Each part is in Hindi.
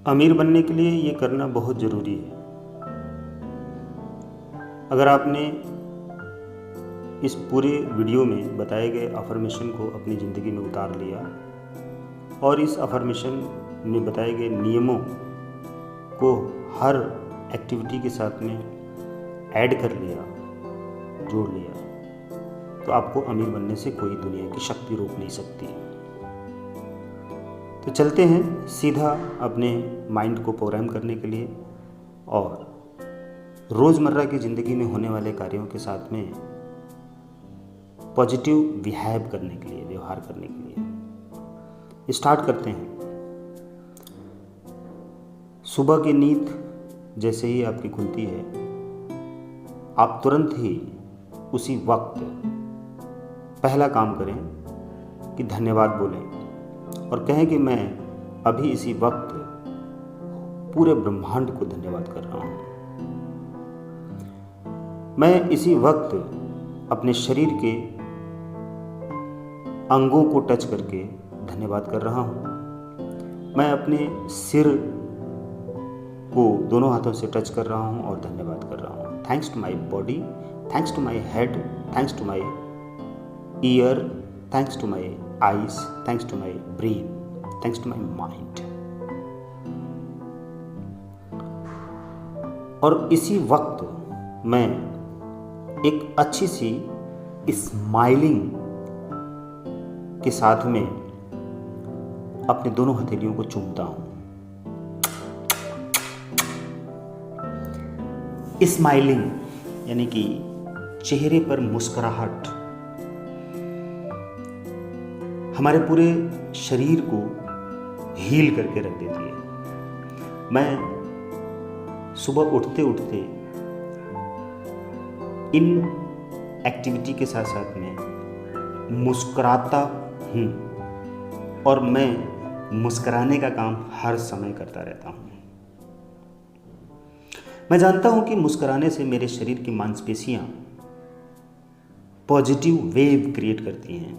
अमीर बनने के लिए ये करना बहुत ज़रूरी है। अगर आपने इस पूरे वीडियो में बताए गए अफर्मेशन को अपनी ज़िंदगी में उतार लिया और इस अफर्मेशन में बताए गए नियमों को हर एक्टिविटी के साथ में ऐड कर लिया, जोड़ लिया, तो आपको अमीर बनने से कोई दुनिया की शक्ति रोक नहीं सकती। तो चलते हैं सीधा अपने माइंड को प्रोग्राम करने के लिए और रोज़मर्रा की ज़िंदगी में होने वाले कार्यों के साथ में पॉजिटिव बिहेव करने के लिए, व्यवहार करने के लिए स्टार्ट करते हैं। सुबह की नींद जैसे ही आपकी खुलती है, आप तुरंत ही उसी वक्त पहला काम करें कि धन्यवाद बोलें और कहें कि मैं अभी इसी वक्त पूरे ब्रह्मांड को धन्यवाद कर रहा हूँ। मैं इसी वक्त अपने शरीर के अंगों को टच करके धन्यवाद कर रहा हूँ। मैं अपने सिर को दोनों हाथों से टच कर रहा हूँ और धन्यवाद कर रहा हूँ। Thanks to my body, thanks to my head, thanks to my ear, thanks to my eyes, thanks to my brain, thanks to my mind. और इसी वक्त मैं एक अच्छी सी स्माइलिंग के साथ में अपने दोनों हथेलियों को चूमता हूं। स्माइलिंग यानी कि चेहरे पर मुस्कुराहट हमारे पूरे शरीर को हील करके रख देती है। मैं सुबह उठते उठते इन एक्टिविटी के साथ साथ में मुस्कुराता हूँ और मैं मुस्कुराने का काम हर समय करता रहता हूँ। मैं जानता हूँ कि मुस्कुराने से मेरे शरीर की मांसपेशियाँ पॉजिटिव वेव क्रिएट करती हैं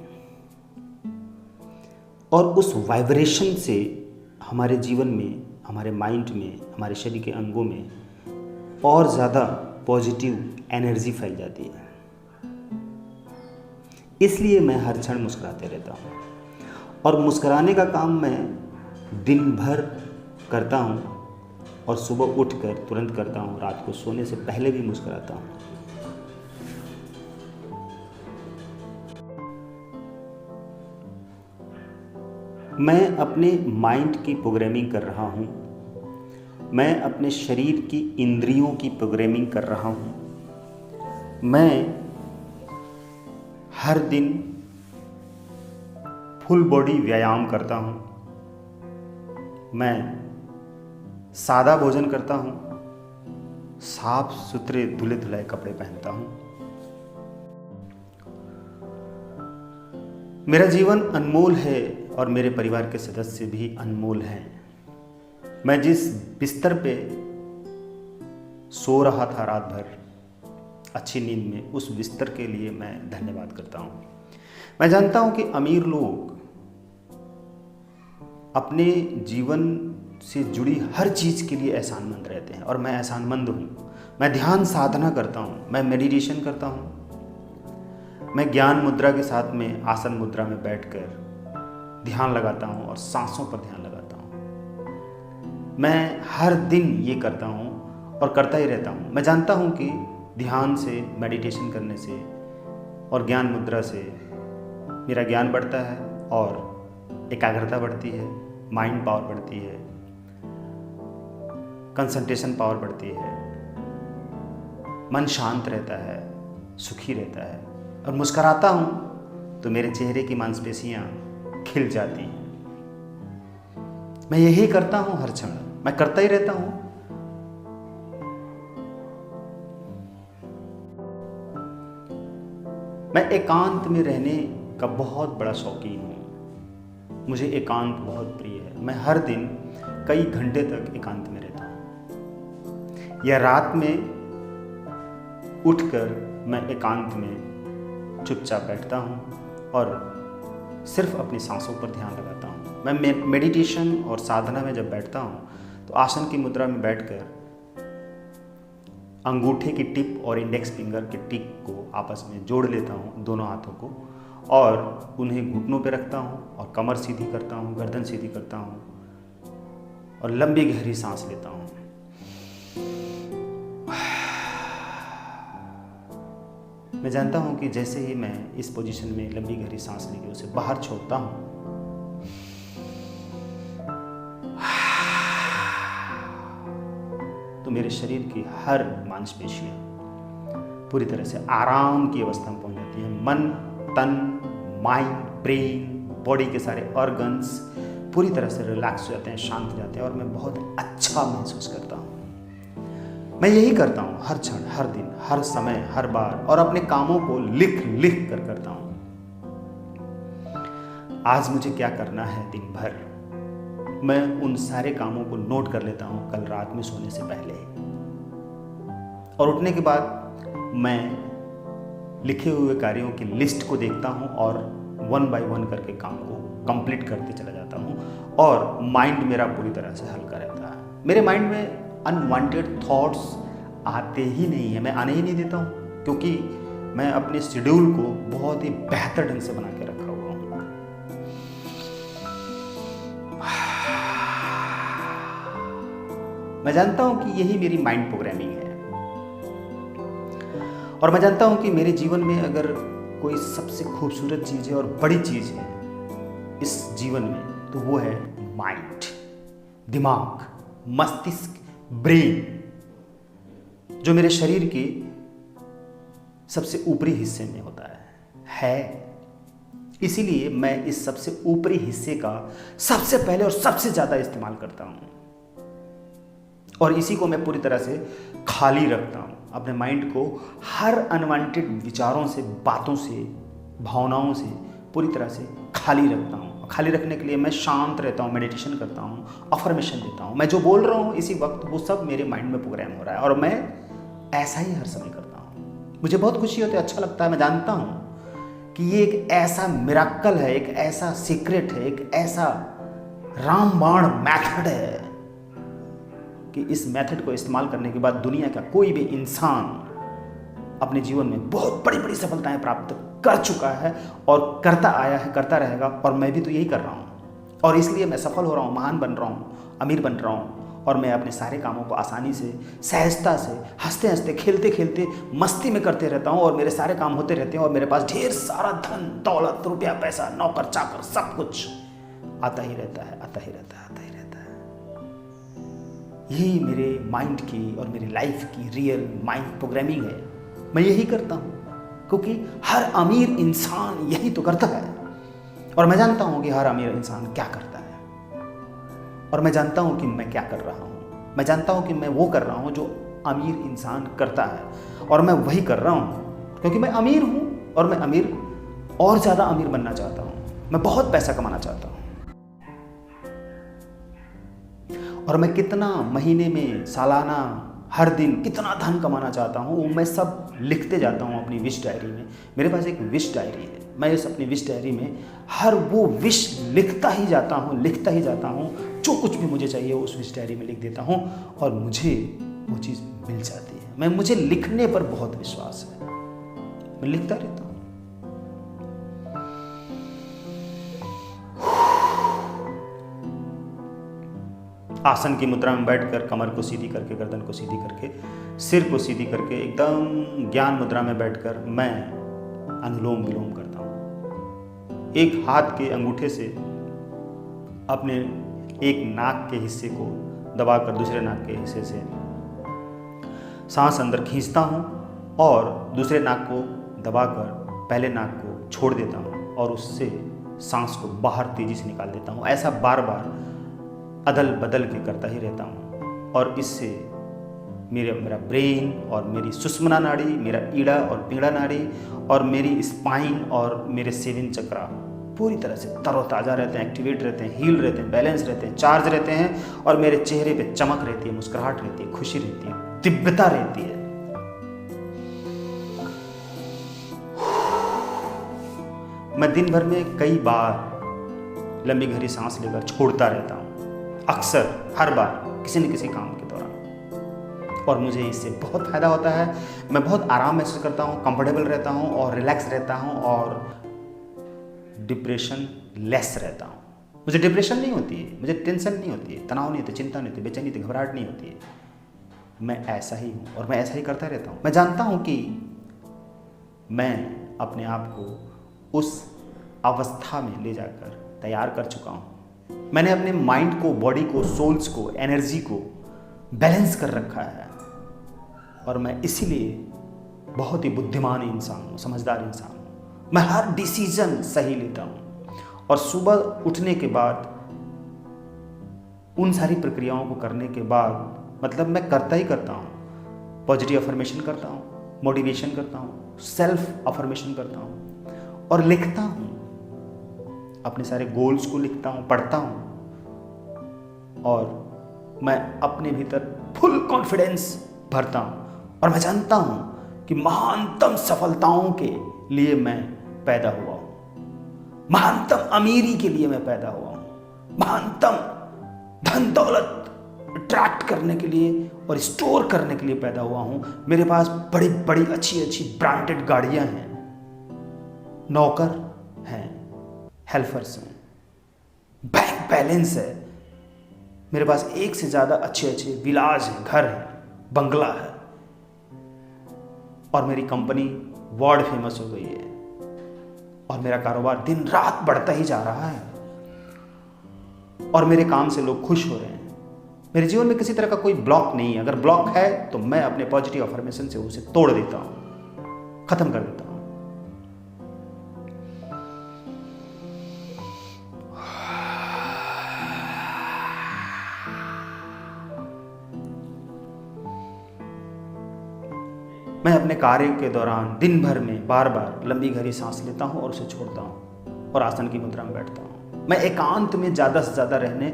और उस वाइब्रेशन से हमारे जीवन में, हमारे माइंड में, हमारे शरीर के अंगों में और ज़्यादा पॉजिटिव एनर्जी फैल जाती है। इसलिए मैं हर क्षण मुस्कुराते रहता हूँ और मुस्कुराने का काम मैं दिन भर करता हूँ और सुबह उठकर तुरंत करता हूँ। रात को सोने से पहले भी मुस्कुराता हूँ। मैं अपने माइंड की प्रोग्रामिंग कर रहा हूँ। मैं अपने शरीर की इंद्रियों की प्रोग्रामिंग कर रहा हूँ। मैं हर दिन फुल बॉडी व्यायाम करता हूँ। मैं सादा भोजन करता हूँ। साफ सुथरे धुले धुलाए कपड़े पहनता हूँ। मेरा जीवन अनमोल है और मेरे परिवार के सदस्य भी अनमोल हैं। मैं जिस बिस्तर पे सो रहा था रात भर अच्छी नींद में, उस बिस्तर के लिए मैं धन्यवाद करता हूँ। मैं जानता हूँ कि अमीर लोग अपने जीवन से जुड़ी हर चीज़ के लिए एहसानमंद रहते हैं और मैं एहसानमंद हूँ। मैं ध्यान साधना करता हूँ, मैं मेडिटेशन करता हूँ, मैं ज्ञान मुद्रा के साथ में आसन मुद्रा में बैठकर ध्यान लगाता हूँ और सांसों पर ध्यान लगाता हूँ। मैं हर दिन ये करता हूँ और करता ही रहता हूँ। मैं जानता हूँ कि ध्यान से, मेडिटेशन करने से और ज्ञान मुद्रा से मेरा ज्ञान बढ़ता है और एकाग्रता बढ़ती है, माइंड पावर बढ़ती है, कंसंट्रेशन पावर बढ़ती है, मन शांत रहता है, सुखी रहता है। और मुस्कुराता हूँ तो मेरे चेहरे की मांसपेशियाँ खिल जाती हैं। मैं यही करता हूँ हर क्षण, मैं करता ही रहता हूँ। मैं एकांत में रहने का बहुत बड़ा शौकीन हूँ। मुझे एकांत बहुत प्रिय है। मैं हर दिन कई घंटे तक एकांत में रहता हूँ या रात में उठकर मैं एकांत में चुपचाप बैठता हूँ और सिर्फ अपनी सांसों पर ध्यान लगाता हूँ। मैं मेडिटेशन और साधना में जब बैठता हूँ तो आसन की मुद्रा में बैठकर अंगूठे की टिप और इंडेक्स फिंगर के टिप को आपस में जोड़ लेता हूँ, दोनों हाथों को, और उन्हें घुटनों पे रखता हूँ और कमर सीधी करता हूँ, गर्दन सीधी करता हूँ और लंबी गहरी सांस लेता हूँ। मैं जानता हूँ कि जैसे ही मैं इस पोजीशन में लंबी गहरी सांस लेके उसे बाहर छोड़ता हूँ, तो मेरे शरीर की हर मांसपेशियां पूरी तरह से आराम की अवस्था में पहुंच जाती हैं। मन, तन, माइंड, ब्रेन, बॉडी के सारे ऑर्गन्स पूरी तरह से रिलैक्स हो जाते हैं, शांत हो जाते हैं और मैं बहुत अच्छा महसूस करता हूँ। मैं यही करता हूँ हर क्षण, हर दिन, हर समय, हर बार, और अपने कामों को लिख लिख कर करता हूँ। आज मुझे क्या करना है दिन भर, मैं उन सारे कामों को नोट कर लेता हूँ कल रात में सोने से पहले, और उठने के बाद मैं लिखे हुए कार्यों की लिस्ट को देखता हूँ और 1 बाय 1 करके काम को कंप्लीट करते चला जाता हूँ, और माइंड मेरा पूरी तरह से हल्का रहता है। मेरे माइंड में अनवांटेड थॉट्स आते ही नहीं है, मैं आने ही नहीं देता हूँ, क्योंकि मैं अपने शेड्यूल को बहुत ही बेहतर ढंग से बना के रखा हुआ हूँ। मैं जानता हूं कि यही मेरी माइंड प्रोग्रामिंग है, और मैं जानता हूं कि मेरे जीवन में अगर कोई सबसे खूबसूरत चीज है और बड़ी चीज है इस जीवन में, तो वो है माइंड, दिमाग, मस्तिष्क, ब्रेन, जो मेरे शरीर के सबसे ऊपरी हिस्से में होता है। इसीलिए मैं इस सबसे ऊपरी हिस्से का सबसे पहले और सबसे ज्यादा इस्तेमाल करता हूं, और इसी को मैं पूरी तरह से खाली रखता हूँ। अपने माइंड को हर अनवांटेड विचारों से, बातों से, भावनाओं से पूरी तरह से खाली रखता हूँ। खाली रखने के लिए मैं शांत रहता हूँ, मेडिटेशन करता हूँ, अफर्मेशन देता हूँ। मैं जो बोल रहा हूँ इसी वक्त वो सब मेरे माइंड में प्रोग्राम हो रहा है, और मैं ऐसा ही हर समय करता हूँ। मुझे बहुत खुशी होती है, अच्छा लगता है। मैं जानता हूँ कि ये एक ऐसा मिराकल है, एक ऐसा सीक्रेट है, एक ऐसा रामबाण मेथड है कि इस मेथड को इस्तेमाल करने के बाद दुनिया का कोई भी इंसान अपने जीवन में बहुत बड़ी बड़ी सफलताएं प्राप्त कर चुका है और करता आया है, करता रहेगा, और मैं भी तो यही कर रहा हूँ। और इसलिए मैं सफल हो रहा हूँ, महान बन रहा हूँ, अमीर बन रहा हूँ, और मैं अपने सारे कामों को आसानी से, सहजता से, हंसते हंसते, खेलते खेलते, मस्ती में करते रहता हूँ, और मेरे सारे काम होते रहते हैं, और मेरे पास ढेर सारा धन, दौलत, रुपया, पैसा, नौकर चाकर, सब कुछ आता ही रहता है, आता ही रहता है, आता ही रहता है। यही मेरे माइंड की और मेरी लाइफ की रियल माइंड प्रोग्रामिंग है। मैं यही करता हूँ क्योंकि हर अमीर इंसान यही तो करता है, और मैं जानता हूँ कि हर अमीर इंसान क्या करता है, और मैं जानता हूँ कि मैं क्या कर रहा हूँ। मैं जानता हूँ कि मैं वो कर रहा हूँ जो अमीर इंसान करता है, और मैं वही कर रहा हूँ क्योंकि मैं अमीर हूँ, और मैं अमीर और ज़्यादा अमीर बनना चाहता हूँ। मैं बहुत पैसा कमाना चाहता हूँ, और मैं कितना महीने में, सालाना, हर दिन कितना धन कमाना चाहता हूँ, वो मैं सब लिखते जाता हूँ अपनी विश डायरी में। मेरे पास एक विश डायरी है, मैं इस अपनी विश डायरी में हर वो विश लिखता ही जाता हूँ, लिखता ही जाता हूँ। जो कुछ भी मुझे चाहिए उस विश डायरी में लिख देता हूँ, और मुझे वो चीज़ मिल जाती है। मुझे लिखने पर बहुत विश्वास है, मैं लिखता रहता हूँ। आसन की मुद्रा में बैठकर कमर को सीधी करके, गर्दन को सीधी करके, सिर को सीधी करके, एकदम ज्ञान मुद्रा में बैठकर मैं अनुलोम विलोम करता हूँ। एक हाथ के अंगूठे से अपने एक नाक के हिस्से को दबाकर दूसरे नाक के हिस्से से सांस अंदर खींचता हूँ, और दूसरे नाक को दबाकर पहले नाक को छोड़ देता हूँ, और उससे सांस को बाहर तेजी से निकाल देता हूँ। ऐसा बार बार अदल बदल के करता ही रहता हूँ, और इससे मेरा ब्रेन और मेरी सुषुम्ना नाड़ी, मेरा ईड़ा और पीड़ा नाड़ी, और मेरी स्पाइन और मेरे सेवन चक्रा पूरी तरह से तरोताज़ा रहते हैं, एक्टिवेट रहते हैं, हील रहते हैं, बैलेंस रहते हैं, चार्ज रहते हैं, और मेरे चेहरे पे चमक रहती है, मुस्कुराहट रहती है, खुशी रहती है, दिव्यता रहती है। मैं दिन भर में कई बार लंबी गहरी सांस लेकर छोड़ता रहता हूँ, अक्सर हर बार किसी न किसी काम के दौरान, और मुझे इससे बहुत फ़ायदा होता है। मैं बहुत आराम महसूस करता हूँ, कंफर्टेबल रहता हूँ और रिलैक्स रहता हूँ और डिप्रेशन लेस रहता हूँ। मुझे डिप्रेशन नहीं होती है, मुझे टेंशन नहीं होती है, तनाव नहीं होती, चिंता नहीं होती, बेचैनी होती, घबराहट नहीं होती है। मैं ऐसा ही हूँ और मैं ऐसा ही करता रहता हूँ। मैं जानता हूँ कि मैं अपने आप को उस अवस्था में ले जाकर तैयार कर चुका हूँ। मैंने अपने माइंड को, बॉडी को, सोल्स को, एनर्जी को बैलेंस कर रखा है और मैं इसीलिए बहुत ही बुद्धिमान इंसान हूँ, समझदार इंसान हूँ। मैं हर डिसीजन सही लेता हूँ और सुबह उठने के बाद उन सारी प्रक्रियाओं को करने के बाद, मतलब मैं करता ही करता हूँ। पॉजिटिव अफर्मेशन करता हूँ, मोटिवेशन करता हूँ, सेल्फ अफर्मेशन करता हूँ और लिखता हूँ। अपने सारे गोल्स को लिखता हूँ, पढ़ता हूँ और मैं अपने भीतर फुल कॉन्फिडेंस भरता हूँ और मैं जानता हूँ कि महानतम सफलताओं के लिए मैं पैदा हुआ हूँ, महानतम अमीरी के लिए मैं पैदा हुआ हूँ, महानतम धन दौलत अट्रैक्ट करने के लिए और स्टोर करने के लिए पैदा हुआ हूँ। मेरे पास बड़ी बड़ी अच्छी अच्छी ब्रांडेड गाड़ियाँ हैं, नौकर हैं, हेल्पर्स हैं, बैंक बैलेंस है, मेरे पास एक से ज़्यादा अच्छे अच्छे विलाज हैं, घर हैं, बंगला है और मेरी कंपनी वर्ल्ड फेमस हो गई है और मेरा कारोबार दिन रात बढ़ता ही जा रहा है और मेरे काम से लोग खुश हो रहे हैं। मेरे जीवन में किसी तरह का कोई ब्लॉक नहीं है। अगर ब्लॉक है तो मैं अपने पॉजिटिव अफर्मेशन से उसे तोड़ देता हूं, खत्म कर देता हूं। मैं अपने कार्य के दौरान दिन भर में बार बार लंबी गहरी सांस लेता हूं और उसे छोड़ता हूं और आसन की मुद्रा में बैठता हूं। मैं एकांत में ज़्यादा से ज़्यादा रहने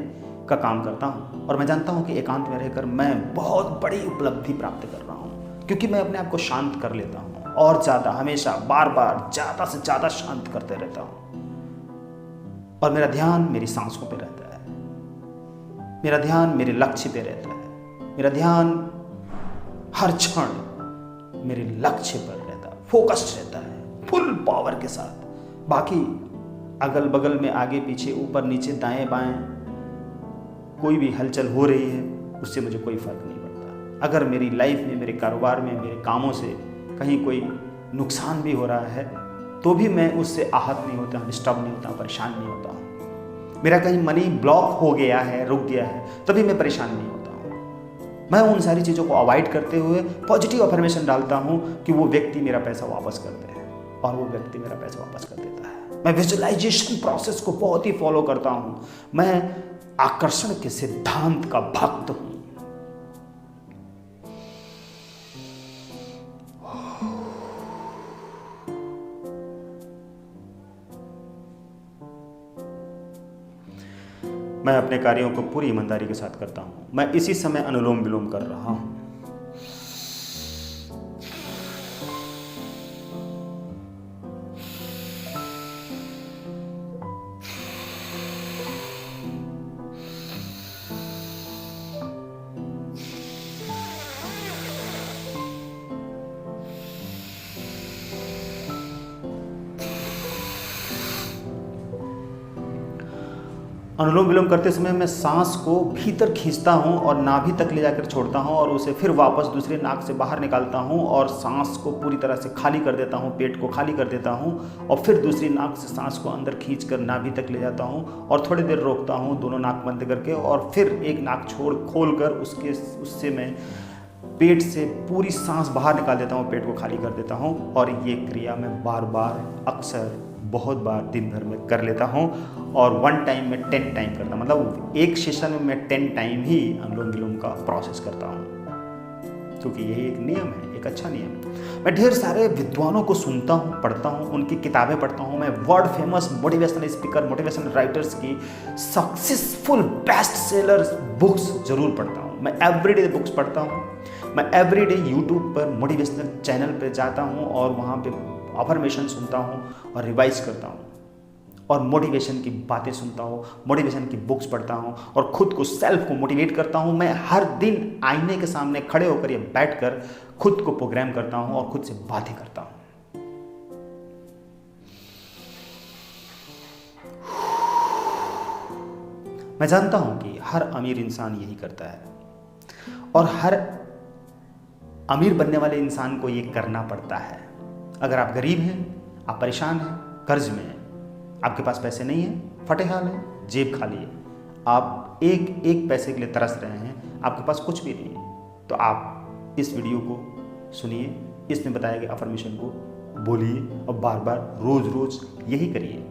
का काम करता हूं और मैं जानता हूं कि एकांत में रहकर मैं बहुत बड़ी उपलब्धि प्राप्त कर रहा हूं, क्योंकि मैं अपने आप को शांत कर लेता हूं और ज़्यादा, हमेशा बार बार ज़्यादा से ज़्यादा शांत करते रहता हूं और मेरा ध्यान मेरी सांसों पे रहता है, मेरा ध्यान मेरे लक्ष्य पे रहता है, मेरा ध्यान हर क्षण मेरे लक्ष्य पर रहता है, फोकस्ड रहता है फुल पावर के साथ। बाकी अगल बगल में, आगे पीछे, ऊपर नीचे, दाएं बाएं कोई भी हलचल हो रही है उससे मुझे कोई फर्क नहीं पड़ता। अगर मेरी लाइफ में, मेरे कारोबार में, मेरे कामों से कहीं कोई नुकसान भी हो रहा है तो भी मैं उससे आहत नहीं होता, डिस्टर्ब नहीं होता, परेशान नहीं होता। मेरा कहीं मनी ब्लॉक हो गया है, रुक गया है, तभी मैं परेशान नहीं होता। मैं उन सारी चीज़ों को अवॉइड करते हुए पॉजिटिव अफर्मेशन डालता हूँ कि वो व्यक्ति मेरा पैसा वापस कर दे और वो व्यक्ति मेरा पैसा वापस कर देता है। मैं विजुअलाइजेशन प्रोसेस को बहुत ही फॉलो करता हूँ। मैं आकर्षण के सिद्धांत का भक्त हूँ। मैं अपने कार्यों को पूरी ईमानदारी के साथ करता हूँ। मैं इसी समय अनुलोम विलोम कर रहा हूँ। अनुलोम विलोम करते समय मैं सांस को भीतर खींचता हूँ और नाभि तक ले जाकर छोड़ता हूँ और उसे फिर वापस दूसरे नाक से बाहर निकालता हूँ और सांस को पूरी तरह से खाली कर देता हूँ, पेट को खाली कर देता हूँ और फिर दूसरी नाक से सांस को अंदर खींचकर नाभि तक ले जाता हूँ और थोड़ी देर रोकता हूँ, दोनों नाक बंद करके, और फिर एक नाक खोल कर उससे मैं पेट से पूरी सांस बाहर निकाल देता हूँ, पेट को खाली कर देता हूँ। और ये क्रिया मैं बार बार, अक्सर, बहुत बार दिन भर में कर लेता हूँ और 1 टाइम में 10 टाइम करता हूँ। मतलब एक सेशन में मैं 10 टाइम ही अनुलोम विलोम का प्रोसेस करता हूँ, क्योंकि यही एक नियम है, एक अच्छा नियम है। मैं ढेर सारे विद्वानों को सुनता हूँ, पढ़ता हूँ, उनकी किताबें पढ़ता हूँ। मैं world famous motivational speaker, motivational writers की सक्सेसफुल बेस्ट सेलर्स बुक्स जरूर पढ़ता हूँ। मैं एवरीडे बुक्स पढ़ता हूँ। मैं एवरीडे यूट्यूब पर मोटिवेशनल चैनल पर जाता हूँ और वहाँ पे अफर्मेशन सुनता हूँ और रिवाइज करता हूँ और मोटिवेशन की बातें सुनता हूँ, मोटिवेशन की बुक्स पढ़ता हूँ और खुद को सेल्फ को मोटिवेट करता हूँ। मैं हर दिन आईने के सामने खड़े होकर या बैठकर खुद को प्रोग्राम करता हूँ और खुद से बातें करता हूँ। मैं जानता हूँ कि हर अमीर इंसान यही करता है और हर अमीर बनने वाले इंसान को ये करना पड़ता है। अगर आप गरीब हैं, आप परेशान हैं, कर्ज में हैं, आपके पास पैसे नहीं हैं, फटे हाल है, जेब खाली है, आप एक एक पैसे के लिए तरस रहे हैं, आपके पास कुछ भी नहीं है, तो आप इस वीडियो को सुनिए, इसमें बताए गए अफर्मेशन को बोलिए और बार बार रोज़ रोज़ यही करिए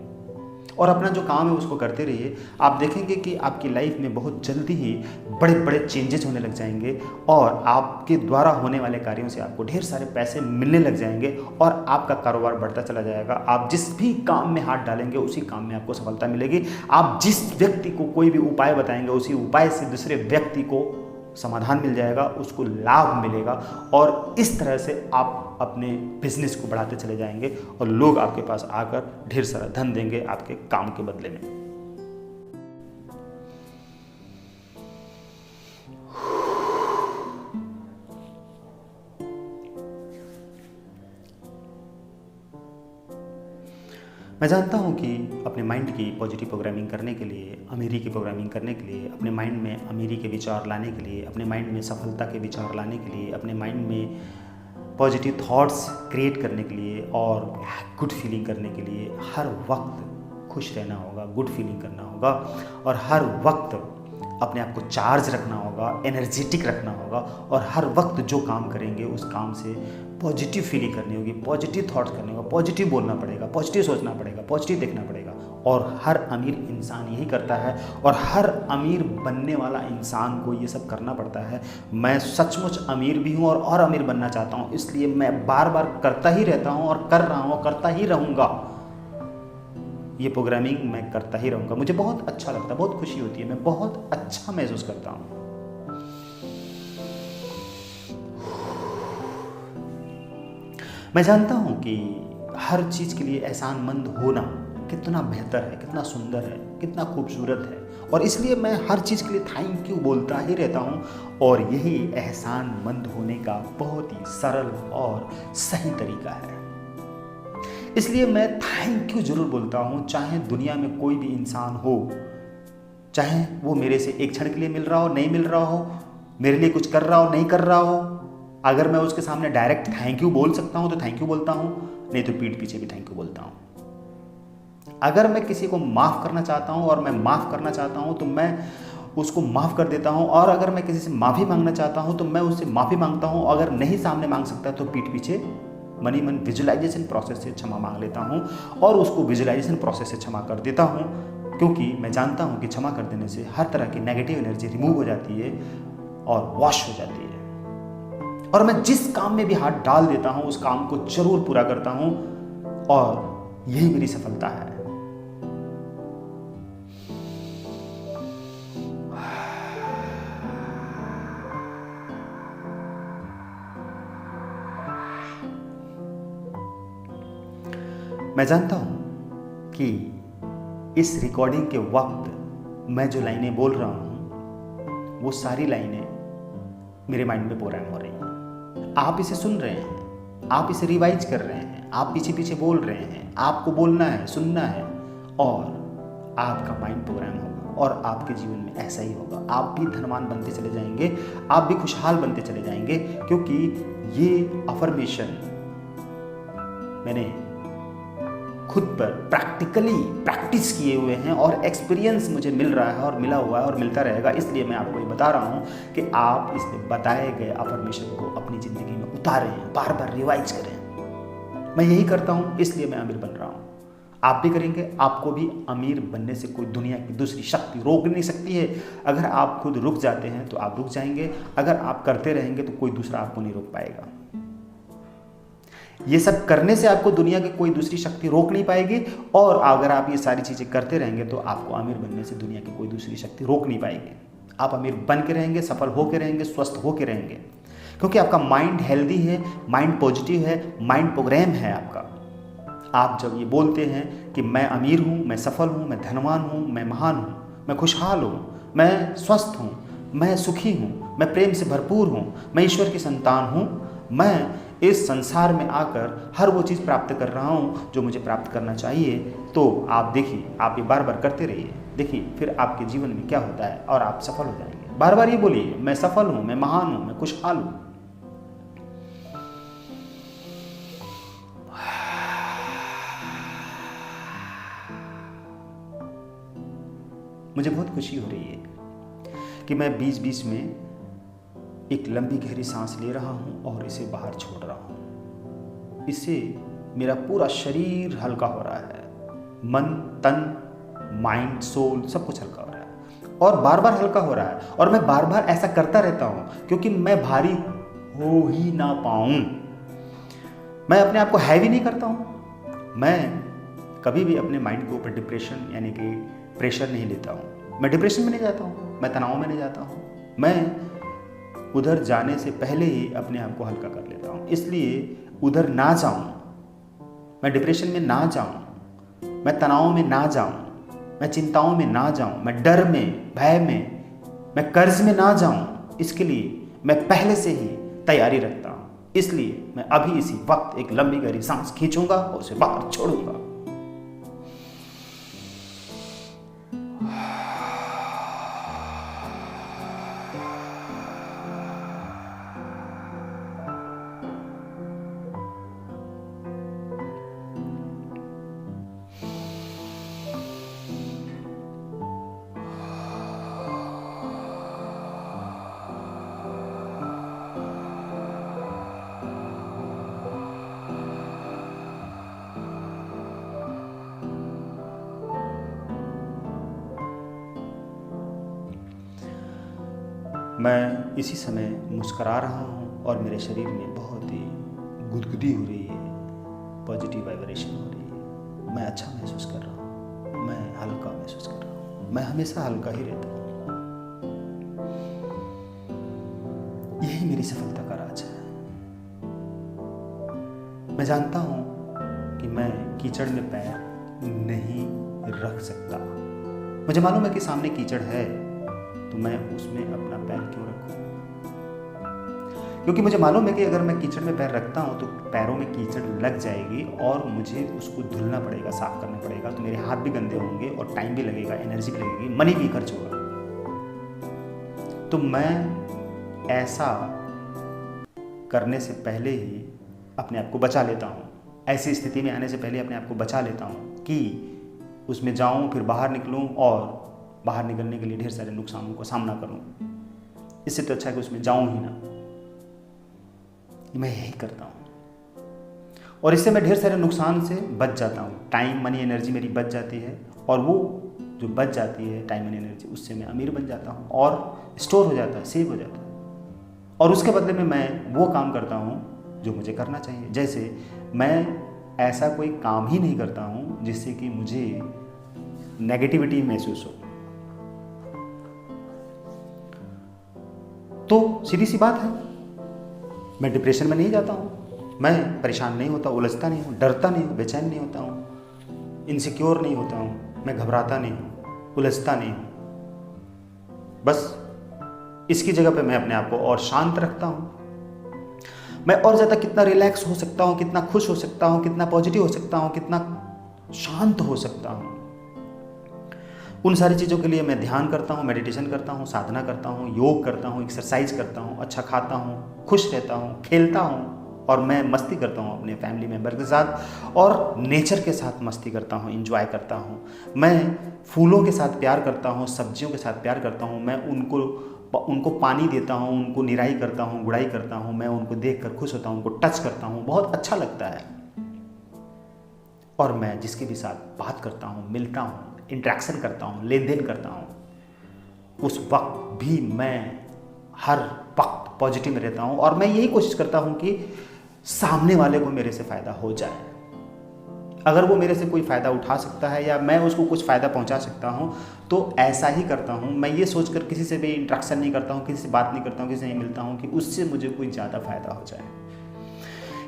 और अपना जो काम है उसको करते रहिए। आप देखेंगे कि आपकी लाइफ में बहुत जल्दी ही बड़े बड़े चेंजेस होने लग जाएंगे और आपके द्वारा होने वाले कार्यों से आपको ढेर सारे पैसे मिलने लग जाएंगे और आपका कारोबार बढ़ता चला जाएगा। आप जिस भी काम में हाथ डालेंगे उसी काम में आपको सफलता मिलेगी। आप जिस व्यक्ति को कोई भी उपाय बताएंगे उसी उपाय से दूसरे व्यक्ति को समाधान मिल जाएगा, उसको लाभ मिलेगा और इस तरह से आप अपने बिजनेस को बढ़ाते चले जाएंगे और लोग आपके पास आकर ढेर सारा धन देंगे आपके काम के बदले में। मैं जानता हूँ कि अपने माइंड की पॉजिटिव प्रोग्रामिंग करने के लिए, अमीरी की प्रोग्रामिंग करने के लिए, अपने माइंड में अमीरी के विचार लाने के लिए, अपने माइंड में सफलता के विचार लाने के लिए, अपने माइंड में पॉजिटिव थॉट्स क्रिएट करने के लिए और गुड फीलिंग करने के लिए हर वक्त खुश रहना होगा, गुड फीलिंग करना होगा और हर वक्त अपने आप को चार्ज रखना होगा, एनर्जेटिक रखना होगा और हर वक्त जो काम करेंगे उस काम से पॉजिटिव फीलिंग करनी होगी, पॉजिटिव थॉट्स करने होगा, पॉजिटिव बोलना पड़ेगा, पॉजिटिव सोचना पड़ेगा, पॉजिटिव देखना पड़ेगा और हर अमीर इंसान यही करता है और हर अमीर बनने वाला इंसान को ये सब करना पड़ता है। मैं सचमुच अमीर भी हूँ और अमीर बनना चाहता हूँ, इसलिए मैं बार बार करता ही रहता हूँ और कर रहा हूँ, करता ही रहूँगा। ये प्रोग्रामिंग मैं करता ही रहूँगा। मुझे बहुत अच्छा लगता है, बहुत खुशी होती है, मैं बहुत अच्छा महसूस करता हूँ। मैं जानता हूँ कि हर चीज़ के लिए एहसानमंद होना कितना बेहतर है, कितना सुंदर है, कितना खूबसूरत है और इसलिए मैं हर चीज़ के लिए थैंक यू बोलता ही रहता हूँ और यही एहसानमंद होने का बहुत ही सरल और सही तरीका है। इसलिए मैं थैंक यू जरूर बोलता हूँ, चाहे दुनिया में कोई भी इंसान हो, चाहे वो मेरे से एक क्षण के लिए मिल रहा हो, नहीं मिल रहा हो, मेरे लिए कुछ कर रहा हो, नहीं कर रहा हो, अगर मैं उसके सामने डायरेक्ट थैंक यू बोल सकता हूँ तो थैंक यू बोलता हूँ, नहीं तो पीठ पीछे भी थैंक यू बोलता हूँ। अगर मैं किसी को माफ़ करना चाहता हूँ और मैं माफ़ करना चाहता हूँ तो मैं उसको माफ़ कर देता हूँ और अगर मैं किसी से माफ़ी मांगना चाहता हूँ तो मैं उससे माफ़ी मांगता हूँ। अगर नहीं सामने मांग सकता तो पीठ पीछे मनी मन विजुअलाइजेशन प्रोसेस से क्षमा मांग लेता हूँ और उसको विजुअलाइजेशन प्रोसेस से क्षमा कर देता हूँ, क्योंकि मैं जानता हूँ कि क्षमा कर देने से हर तरह की नेगेटिव एनर्जी रिमूव हो जाती है और वॉश हो जाती है और मैं जिस काम में भी हाथ डाल देता हूँ उस काम को जरूर पूरा करता हूँ और यही मेरी सफलता है। मैं जानता हूँ कि इस रिकॉर्डिंग के वक्त मैं जो लाइनें बोल रहा हूँ वो सारी लाइनें मेरे माइंड में प्रोग्राम हो रही हैं। आप इसे सुन रहे हैं, आप इसे रिवाइज कर रहे हैं, आप पीछे पीछे बोल रहे हैं, आपको बोलना है, सुनना है और आपका माइंड प्रोग्राम होगा और आपके जीवन में ऐसा ही होगा। आप भी धनवान बनते चले जाएंगे, आप भी खुशहाल बनते चले जाएंगे, क्योंकि ये अफर्मेशन मैंने खुद पर प्रैक्टिकली प्रैक्टिस किए हुए हैं और एक्सपीरियंस मुझे मिल रहा है और मिला हुआ है और मिलता रहेगा। इसलिए मैं आपको ये बता रहा हूँ कि आप इसमें बताए गए अफर्मेशन को अपनी ज़िंदगी में उतारें, बार बार रिवाइज करें। मैं यही करता हूँ, इसलिए मैं अमीर बन रहा हूँ। आप भी करेंगे, आपको भी अमीर बनने से कोई दुनिया की दूसरी शक्ति रोक नहीं सकती है। अगर आप खुद रुक जाते हैं तो आप रुक जाएंगे, अगर आप करते रहेंगे तो कोई दूसरा आपको नहीं रोक पाएगा। ये सब करने से आपको दुनिया की कोई दूसरी शक्ति रोक नहीं पाएगी और अगर आप ये सारी चीज़ें करते रहेंगे तो आपको अमीर बनने से दुनिया की कोई दूसरी शक्ति रोक नहीं पाएगी। आप अमीर बन के रहेंगे, सफल हो के रहेंगे, स्वस्थ हो के रहेंगे, क्योंकि आपका माइंड हेल्दी है, माइंड पॉजिटिव है, माइंड प्रोग्राम है आपका। आप जब ये बोलते हैं कि मैं अमीर हूँ, मैं सफल हूँ, मैं धनवान हूँ, मैं महान हूँ, मैं खुशहाल हूँ, मैं स्वस्थ हूँ, मैं सुखी हूँ, मैं प्रेम से भरपूर हूँ, मैं ईश्वर की संतान हूँ, मैं इस संसार में आकर हर वो चीज़ प्राप्त कर रहा हूँ जो मुझे प्राप्त करना चाहिए, तो आप देखिए, आप ये बार बार करते रहिए, देखिए फिर आपके जीवन में क्या होता है और आप सफल हो जाएंगे। बार बार ये बोलिए, मैं सफल हूँ, मैं महान हूँ, मैं खुशहाल हूँ। मुझे बहुत खुशी हो रही है कि मैं बीच बीच में एक लंबी गहरी सांस ले रहा हूँ और इसे बाहर छोड़ रहा हूँ। इससे मेरा पूरा शरीर हल्का हो रहा है, मन, तन, माइंड, सोल सब कुछ हल्का हो रहा है और बार बार हल्का हो रहा है। और मैं बार बार ऐसा करता रहता हूँ क्योंकि मैं भारी हो ही ना पाऊँ। मैं अपने आप को हैवी नहीं करता हूँ। मैं कभी भी अपने माइंड के ऊपर डिप्रेशन यानी कि प्रेशर नहीं लेता हूँ। मैं डिप्रेशन में नहीं जाता हूँ, मैं तनाव में नहीं जाता हूँ। मैं उधर जाने से पहले ही अपने आप को हल्का कर लेता हूँ, इसलिए उधर ना जाऊँ, मैं डिप्रेशन में ना जाऊँ, मैं तनाव में ना जाऊँ, मैं चिंताओं में ना जाऊँ, मैं डर में, भय में, मैं कर्ज में ना जाऊँ। इसके लिए मैं पहले से ही तैयारी रखता हूँ। इसलिए मैं अभी इसी वक्त एक लंबी गहरी सांस खींचूंगा और उसे बाहर छोड़ूंगा। मैं इसी समय मुस्करा रहा हूँ और मेरे शरीर में बहुत ही गुदगुदी हो रही है, पॉजिटिव वाइब्रेशन हो रही है। मैं अच्छा महसूस कर रहा हूँ, मैं हल्का महसूस कर रहा हूँ। मैं हमेशा हल्का ही रहता हूँ। यही मेरी सफलता का राज है। मैं जानता हूँ कि मैं कीचड़ में पैर नहीं रख सकता। मुझे मालूम है कि सामने कीचड़ है, तो मैं उसमें अपना पैर क्यों रखूं? क्योंकि मुझे मालूम है कि अगर मैं कीचड़ में पैर रखता हूं तो पैरों में कीचड़ लग जाएगी और मुझे उसको धुलना पड़ेगा, साफ करना पड़ेगा, तो मेरे हाथ भी गंदे होंगे और टाइम भी लगेगा, एनर्जी भी लगेगी, मनी भी खर्च होगा। तो मैं ऐसा करने से पहले ही अपने आप को बचा लेता हूँ। ऐसी स्थिति में आने से पहले अपने आप को बचा लेता हूँ कि उसमें जाऊँ, फिर बाहर निकलूँ और बाहर निकलने के लिए ढेर सारे नुकसानों का सामना करूं। इससे तो अच्छा है कि उसमें जाऊं ही ना। मैं यही करता हूं और इससे मैं ढेर सारे नुकसान से बच जाता हूं। टाइम, मनी, एनर्जी मेरी बच जाती है और वो जो बच जाती है टाइम, मनी, एनर्जी, उससे मैं अमीर बन जाता हूं और स्टोर हो जाता है, सेव हो जाता है। और उसके बदले में मैं वो काम करता हूं जो मुझे करना चाहिए। जैसे मैं ऐसा कोई काम ही नहीं करता हूं जिससे कि मुझे नेगेटिविटी महसूस हो। तो सीधी सी बात है, मैं डिप्रेशन में नहीं जाता हूँ, मैं परेशान नहीं होता, उलझता नहीं हूँ, डरता नहीं हूँ, बेचैन नहीं होता हूँ, इनसिक्योर नहीं होता हूँ, मैं घबराता नहीं हूँ, उलझता नहीं हूँ। बस इसकी जगह पे मैं अपने आप को और शांत रखता हूँ। मैं और ज़्यादा कितना रिलैक्स हो सकता हूँ, कितना खुश हो सकता हूँ, कितना पॉजिटिव हो सकता हूँ, कितना शांत हो सकता हूँ, उन सारी चीज़ों के लिए मैं ध्यान करता हूँ, मेडिटेशन करता हूँ, साधना करता हूँ, योग करता हूँ, एक्सरसाइज करता हूँ, अच्छा खाता हूँ, खुश रहता हूँ, खेलता हूँ और मैं मस्ती करता हूँ अपने फैमिली मेम्बर के साथ और नेचर के साथ मस्ती करता हूँ, एंजॉय करता हूँ। मैं फूलों के साथ प्यार करता हूँ, सब्जियों के साथ प्यार करता हूँ। मैं उनको पानी देता हूँ, उनको निराई करता हूँ, गुड़ाई करता हूँ। मैं उनको देखकर खुश होता हूँ, उनको टच करता हूँ, बहुत अच्छा लगता है। और मैं जिसके भी साथ बात करता हूँ, मिलता हूँ, इंटरेक्शन करता हूँ, लेन देन करता हूँ, उस वक्त भी मैं हर वक्त पॉजिटिव में रहता हूँ और मैं यही कोशिश करता हूँ कि सामने वाले को मेरे से फ़ायदा हो जाए। अगर वो मेरे से कोई फ़ायदा उठा सकता है या मैं उसको कुछ फ़ायदा पहुँचा सकता हूँ तो ऐसा ही करता हूँ। मैं ये सोचकर किसी से भी इंटरेक्शन नहीं करता हूँ, किसी से बात नहीं करता हूँ, किसी से नहीं मिलता हूँ कि उससे मुझे कोई ज़्यादा फ़ायदा हो जाए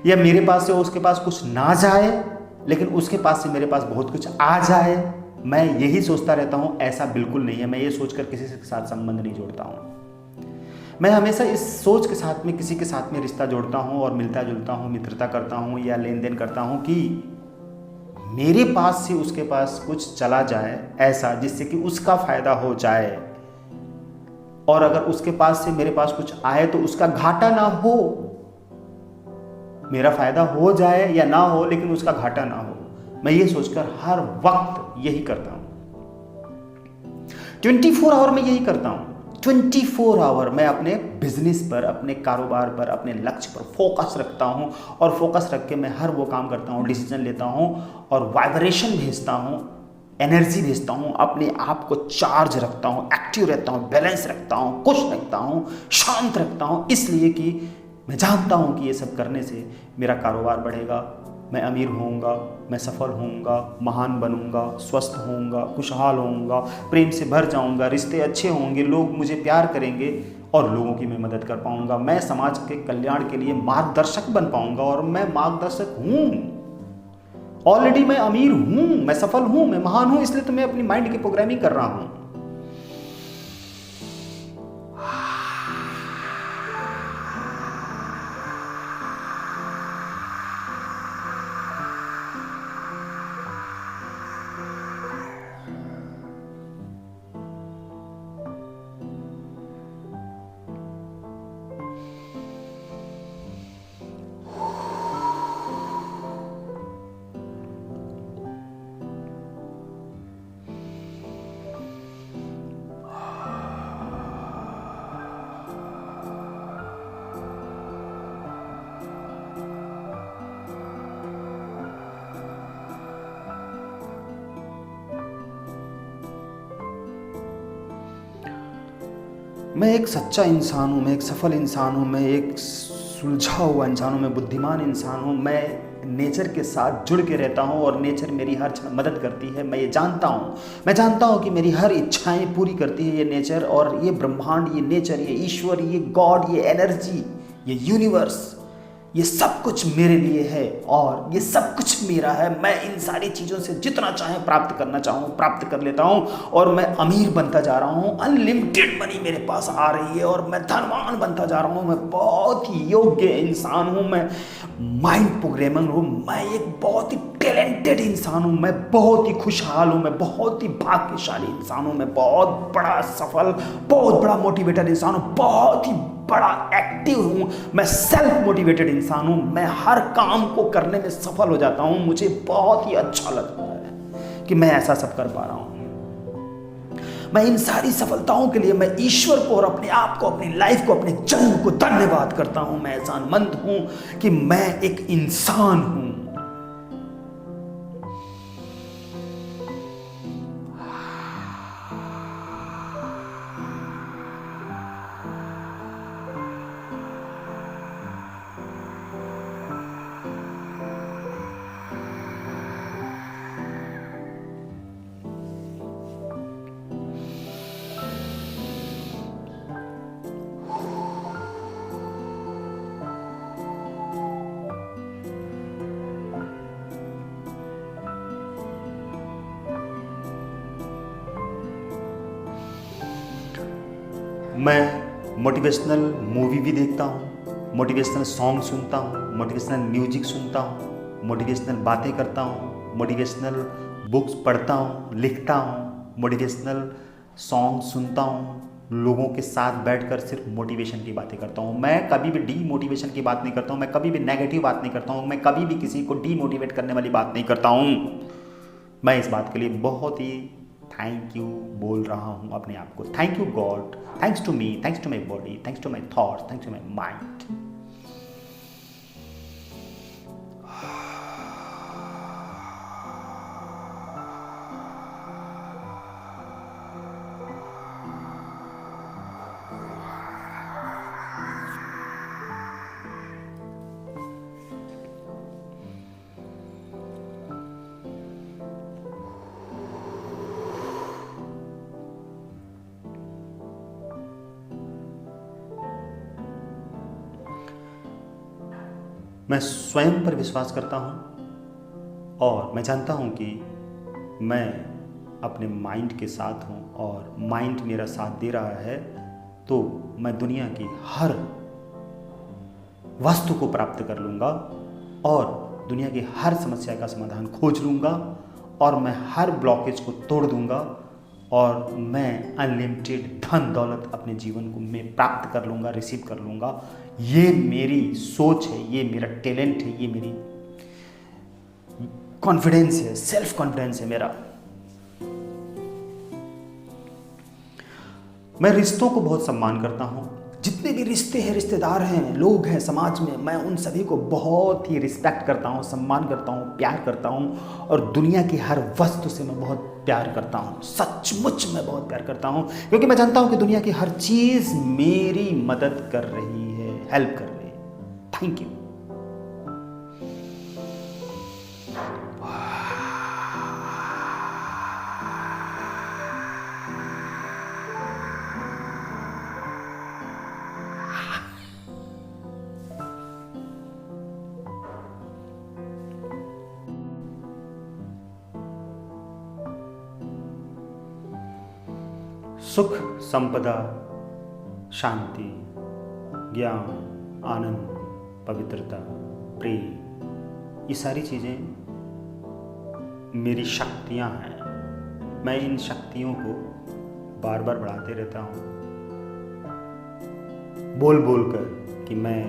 या मेरे पास से उसके पास कुछ ना जाए लेकिन उसके पास से मेरे पास बहुत कुछ आ जाए, मैं यही सोचता रहता हूँ। ऐसा बिल्कुल नहीं है। मैं ये सोचकर किसी के साथ संबंध नहीं जोड़ता हूँ। मैं हमेशा इस सोच के साथ में किसी के साथ में रिश्ता जोड़ता हूँ और मिलता जुलता हूँ, मित्रता करता हूँ या लेन देन करता हूँ कि मेरे पास से उसके पास कुछ चला जाए ऐसा जिससे कि उसका फायदा हो जाए, और अगर उसके पास से मेरे पास कुछ आए तो उसका घाटा ना हो। मेरा फायदा हो जाए या ना हो, लेकिन उसका घाटा ना हो। मैं ये सोचकर हर वक्त यही करता हूं। 24 आवर में यही करता हूं। 24 आवर मैं अपने बिजनेस पर, अपने कारोबार पर, अपने लक्ष्य पर फोकस रखता हूं, और फोकस रख के मैं हर वो काम करता हूं, डिसीजन लेता हूं और वाइब्रेशन भेजता हूं, एनर्जी भेजता हूं, अपने आप को चार्ज रखता हूं, एक्टिव रहता हूं, बैलेंस रखता हूं, खुश रखता हूं, शांत रखता हूं, इसलिए कि मैं जानता हूं कि ये सब करने से मेरा कारोबार बढ़ेगा, मैं अमीर होऊंगा, मैं सफल होऊंगा, महान बनूंगा, स्वस्थ होऊंगा, खुशहाल होऊंगा, प्रेम से भर जाऊंगा, रिश्ते अच्छे होंगे, लोग मुझे प्यार करेंगे और लोगों की मैं मदद कर पाऊंगा, मैं समाज के कल्याण के लिए मार्गदर्शक बन पाऊंगा, और मैं मार्गदर्शक हूँ। ऑलरेडी मैं अमीर हूं, मैं सफल हूं, मैं महान हूं, इसलिए तो मैं अपनी माइंड की प्रोग्रामिंग कर रहा हूं। मैं एक सच्चा इंसान हूँ, मैं एक सफल इंसान हूँ, मैं एक सुलझा हुआ इंसान हूँ, मैं बुद्धिमान इंसान हूँ, मैं नेचर के साथ जुड़ के रहता हूँ और नेचर मेरी हर क्षण मदद करती है। मैं ये जानता हूँ, मैं जानता हूँ कि मेरी हर इच्छाएं पूरी करती है ये नेचर, और ये ब्रह्मांड, ये नेचर, ये ईश्वर, ये गॉड, ये एनर्जी, ये यूनिवर्स, ये सब कुछ मेरे लिए है और ये सब कुछ मेरा है। मैं इन सारी चीज़ों से जितना चाहे प्राप्त करना चाहूँ प्राप्त कर लेता हूँ, और मैं अमीर बनता जा रहा हूँ। अनलिमिटेड मनी मेरे पास आ रही है और मैं धनवान बनता जा रहा हूँ। मैं बहुत ही योग्य इंसान हूँ, मैं माइंड प्रोग्रामर हूँ, मैं एक बहुत ही टैलेंटेड इंसान हूँ, मैं बहुत ही खुशहाल हूँ, मैं बहुत ही भाग्यशाली इंसान हूँ, मैं बहुत बड़ा सफल, बहुत बड़ा मोटिवेटेड इंसान हूँ, बहुत ही बड़ा एक्टिव हूँ, मैं सेल्फ मोटिवेटेड इंसान हूँ, मैं हर काम को करने में सफल हो जाता हूँ। मुझे बहुत ही अच्छा लगता है कि मैं ऐसा सब कर पा रहा हूँ। मैं इन सारी सफलताओं के लिए मैं ईश्वर को और अपने आप को, अपनी लाइफ को, अपने जन्म को धन्यवाद करता हूँ। मैं एहसानमंद हूँ कि मैं एक इंसान हूँ। मैं मोटिवेशनल मूवी भी देखता हूँ, मोटिवेशनल सॉन्ग सुनता हूँ, मोटिवेशनल म्यूजिक सुनता हूँ, मोटिवेशनल बातें करता हूँ, मोटिवेशनल बुक्स पढ़ता हूँ, लिखता हूँ, मोटिवेशनल सॉन्ग सुनता हूँ, लोगों के साथ बैठकर सिर्फ मोटिवेशन की बातें करता हूँ। मैं कभी भी डीमोटिवेशन की बात नहीं करता हूँ, मैं कभी भी नेगेटिव बात नहीं करता हूँ, मैं कभी भी किसी को डीमोटिवेट करने वाली बात नहीं करता हूँ। मैं इस बात के लिए बहुत ही थैंक यू बोल रहा हूँ अपने आप को। Thank you God, thanks to me, thanks to my body, thanks to my thoughts, thanks to my mind. मैं स्वयं पर विश्वास करता हूँ और मैं जानता हूँ कि मैं अपने माइंड के साथ हूँ और माइंड मेरा साथ दे रहा है, तो मैं दुनिया की हर वस्तु को प्राप्त कर लूँगा और दुनिया की हर समस्या का समाधान खोज लूँगा और मैं हर ब्लॉकेज को तोड़ दूँगा और मैं अनलिमिटेड धन दौलत अपने जीवन को मैं प्राप्त कर लूँगा, रिसीव कर लूँगा। ये मेरी सोच है, ये मेरा टैलेंट है, ये मेरी कॉन्फिडेंस है, सेल्फ कॉन्फिडेंस है मेरा। मैं रिश्तों को बहुत सम्मान करता हूँ। जितने भी रिश्ते हैं, रिश्तेदार हैं, लोग हैं समाज में, मैं उन सभी को बहुत ही रिस्पेक्ट करता हूँ, सम्मान करता हूँ, प्यार करता हूँ और दुनिया की हर वस्तु से मैं बहुत प्यार करता हूँ। सचमुच मैं बहुत प्यार करता हूँ क्योंकि मैं जानता हूँ कि दुनिया की हर चीज़ मेरी मदद कर रही है, हेल्प कर रही है। Thank you. सुख, संपदा, शांति, ज्ञान, आनंद, पवित्रता, प्रेम, ये सारी चीज़ें मेरी शक्तियाँ हैं। मैं इन शक्तियों को बार बार बढ़ाते रहता हूँ, बोल बोल कर कि मैं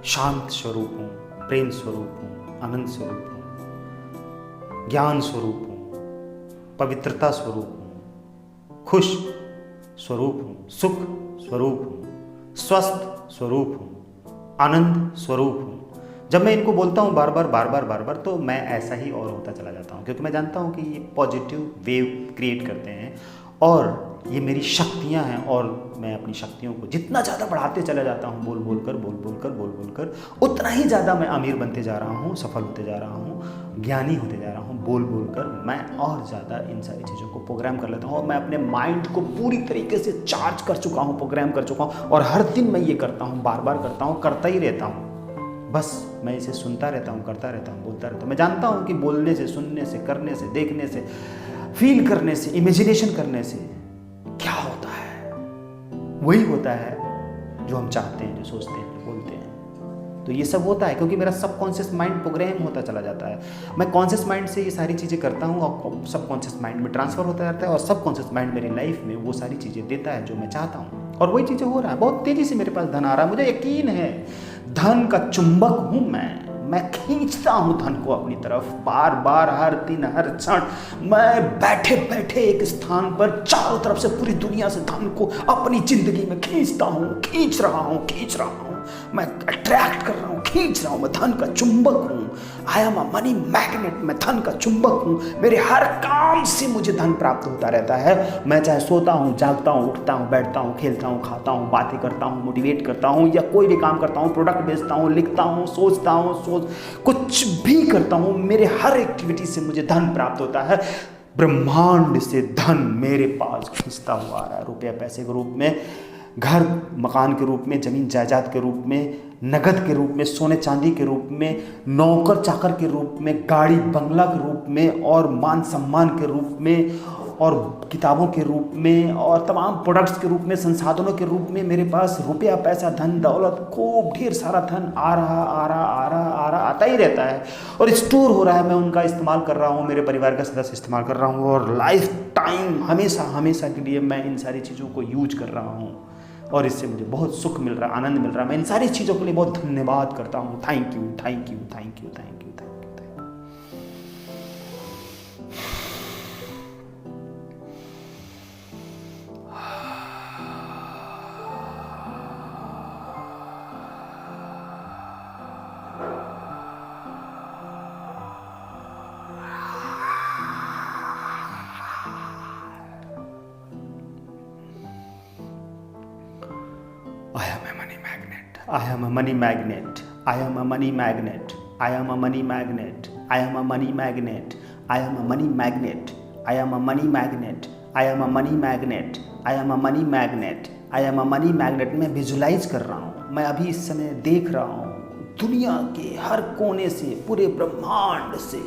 शांत स्वरूप हूँ, प्रेम स्वरूप हूँ, आनंद स्वरूप हूँ, ज्ञान स्वरूप हूँ, पवित्रता स्वरूप हूँ, खुश स्वरूप हूँ, सुख स्वरूप हूँ, स्वस्थ स्वरूप हूँ, आनंद स्वरूप हूँ। जब मैं इनको बोलता हूँ बार बार तो मैं ऐसा ही और होता चला जाता हूँ क्योंकि मैं जानता हूँ कि ये पॉजिटिव वेव क्रिएट करते हैं और ये मेरी शक्तियाँ हैं और मैं अपनी शक्तियों को जितना ज़्यादा बढ़ाते चला जाता हूँ, बोल बोल कर उतना ही ज़्यादा मैं अमीर बनते जा रहा हूँ, सफल होते जा रहा हूँ, ज्ञानी होते जा रहा हूँ। बोल कर मैं और ज़्यादा इन सारी चीज़ों को प्रोग्राम कर लेता हूँ और मैं अपने माइंड को पूरी तरीके से चार्ज कर चुका हूँ, प्रोग्राम कर चुका हूँ और हर दिन मैं ये करता हूँ, बार बार करता हूँ, करता ही रहता हूँ। बस मैं इसे सुनता रहता हूँ, करता रहता हूँ, बोलता रहता हूँ। मैं जानता हूँ कि बोलने से, सुनने से, करने से, देखने से, फील करने से, इमेजिनेशन करने से क्या होता है, वही होता है जो हम चाहते हैं, जो सोचते हैं, जो बोलते हैं। तो ये सब होता है क्योंकि मेरा सबकॉन्शियस माइंड प्रोग्राम होता चला जाता है। मैं कॉन्शियस माइंड से ये सारी चीज़ें करता हूँ और सबकॉन्शियस माइंड में ट्रांसफर होता रहता है और सबकॉन्शियस माइंड मेरी लाइफ में वो सारी चीज़ें देता है जो मैं चाहता हूँ और वही चीज़ें हो रहा है। बहुत तेज़ी से मेरे पास धन आ रहा है, मुझे यकीन है। धन का चुंबक हूँ मैं खींचता हूँ धन को अपनी तरफ बार बार, हर दिन, हर क्षण। मैं बैठे बैठे एक स्थान पर चारों तरफ से पूरी दुनिया से धन को अपनी जिंदगी में खींचता हूँ, खींच रहा हूँ। मैं अट्रैक्ट कर रहा हूँ, खींच रहा हूँ। मैं धन का चुंबक हूँ। I am a money magnet. मैं धन का चुंबक हूँ। मेरे हर काम से मुझे धन प्राप्त होता रहता है। मैं चाहे सोता हूँ, जागता हूँ, उठता हूँ, बैठता हूँ, खेलता हूँ, खाता हूँ, बातें करता हूँ, मोटिवेट करता हूँ या कोई भी काम करता हूँ, प्रोडक्ट बेचता हूँ, लिखता हूँ, सोचता हूँ, कुछ भी करता हूँ, मेरे हर एक्टिविटी से मुझे धन प्राप्त होता है। ब्रह्मांड से धन मेरे पास खींचता हुआ आ रहा है, रुपया पैसे के रूप में, घर मकान के रूप में, ज़मीन जायदाद के रूप में, नगद के रूप में, सोने चांदी के रूप में, नौकर चाकर के रूप में, गाड़ी बंगला के रूप में और मान सम्मान के रूप में और किताबों के रूप में और तमाम प्रोडक्ट्स के रूप में, संसाधनों के रूप में मेरे पास रुपया पैसा, धन दौलत, खूब ढेर सारा धन आ रहा आता ही रहता है और स्टोर हो रहा है। मैं उनका इस्तेमाल कर रहा हूँ, मेरे परिवार का सदस्य इस्तेमाल कर रहा हूँ और लाइफ टाइम हमेशा के लिए मैं इन सारी चीज़ों को यूज कर रहा हूँ और इससे मुझे बहुत सुख मिल रहा है, आनंद मिल रहा है। मैं इन सारी चीज़ों के लिए बहुत धन्यवाद करता हूँ। Thank you, thank you, thank you, thank you, thank you, thank you. I am a money magnet. I am a money magnet. I am a money magnet. I am a money magnet. I am a money magnet. I am a money magnet. I am a money magnet. I am a money magnet. I am a money magnet. I am a money magnet. मैं विजुलाइज कर रहा हूँ, मैं अभी इस समय देख रहा हूँ दुनिया के हर कोने से, पूरे ब्रह्मांड से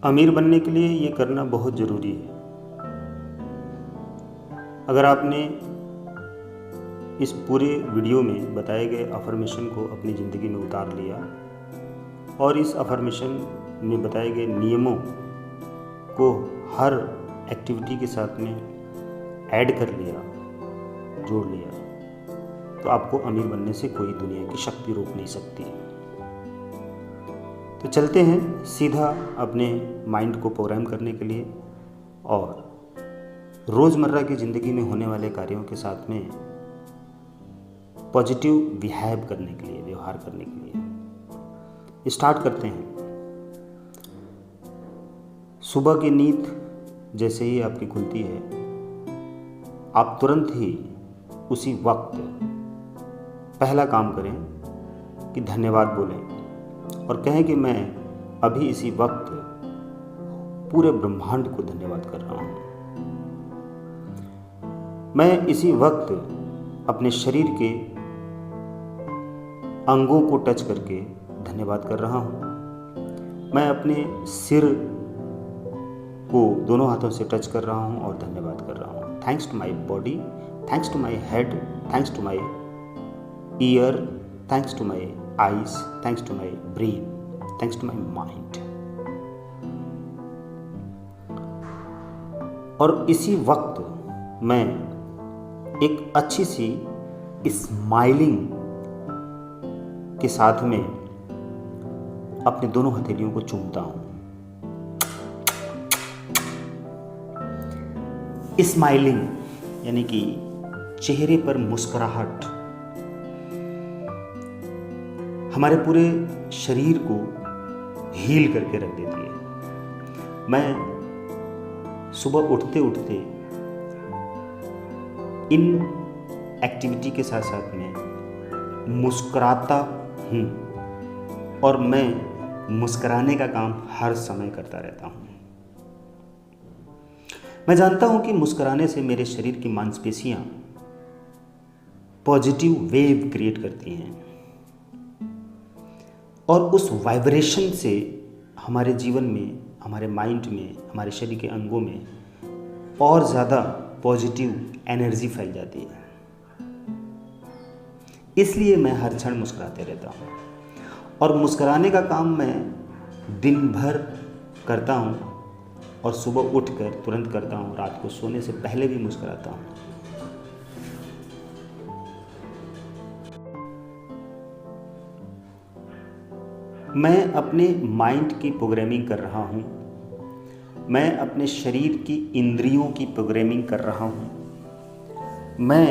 अमीर बनने के लिए ये करना बहुत ज़रूरी है। अगर आपने इस पूरे वीडियो में बताए गए अफर्मेशन को अपनी ज़िंदगी में उतार लिया और इस अफर्मेशन में बताए गए नियमों को हर एक्टिविटी के साथ में ऐड कर लिया, जोड़ लिया, तो आपको अमीर बनने से कोई दुनिया की शक्ति रोक नहीं सकती। तो चलते हैं सीधा अपने माइंड को प्रोग्राम करने के लिए और रोज़मर्रा की ज़िंदगी में होने वाले कार्यों के साथ में पॉजिटिव बिहेव करने के लिए, व्यवहार करने के लिए स्टार्ट करते हैं। सुबह की नींद जैसे ही आपकी खुलती है, आप तुरंत ही उसी वक्त पहला काम करें कि धन्यवाद बोलें और कहें कि मैं अभी इसी वक्त पूरे ब्रह्मांड को धन्यवाद कर रहा हूँ। मैं इसी वक्त अपने शरीर के अंगों को टच करके धन्यवाद कर रहा हूँ। मैं अपने सिर को दोनों हाथों से टच कर रहा हूँ और धन्यवाद कर रहा हूँ। Thanks to my body, thanks to my head, thanks to my ear, thanks to my eyes, thanks to my brain, thanks to my mind. और इसी वक्त मैं एक अच्छी सी स्माइलिंग के साथ में अपने दोनों हथेलियों को चूमता हूं। स्माइलिंग यानी कि चेहरे पर मुस्कुराहट हमारे पूरे शरीर को हील करके रख देती है। मैं सुबह उठते उठते इन एक्टिविटी के साथ साथ में मुस्कुराता हूँ और मैं मुस्कुराने का काम हर समय करता रहता हूँ। मैं जानता हूँ कि मुस्कुराने से मेरे शरीर की मांसपेशियाँ पॉजिटिव वेव क्रिएट करती हैं और उस वाइब्रेशन से हमारे जीवन में, हमारे माइंड में, हमारे शरीर के अंगों में और ज़्यादा पॉजिटिव एनर्जी फैल जाती है। इसलिए मैं हर क्षण मुस्कुराते रहता हूँ और मुस्कुराने का काम मैं दिन भर करता हूँ और सुबह उठकर तुरंत करता हूँ। रात को सोने से पहले भी मुस्कुराता हूँ। मैं अपने माइंड की प्रोग्रामिंग कर रहा हूँ। मैं अपने शरीर की इंद्रियों की प्रोग्रामिंग कर रहा हूँ। मैं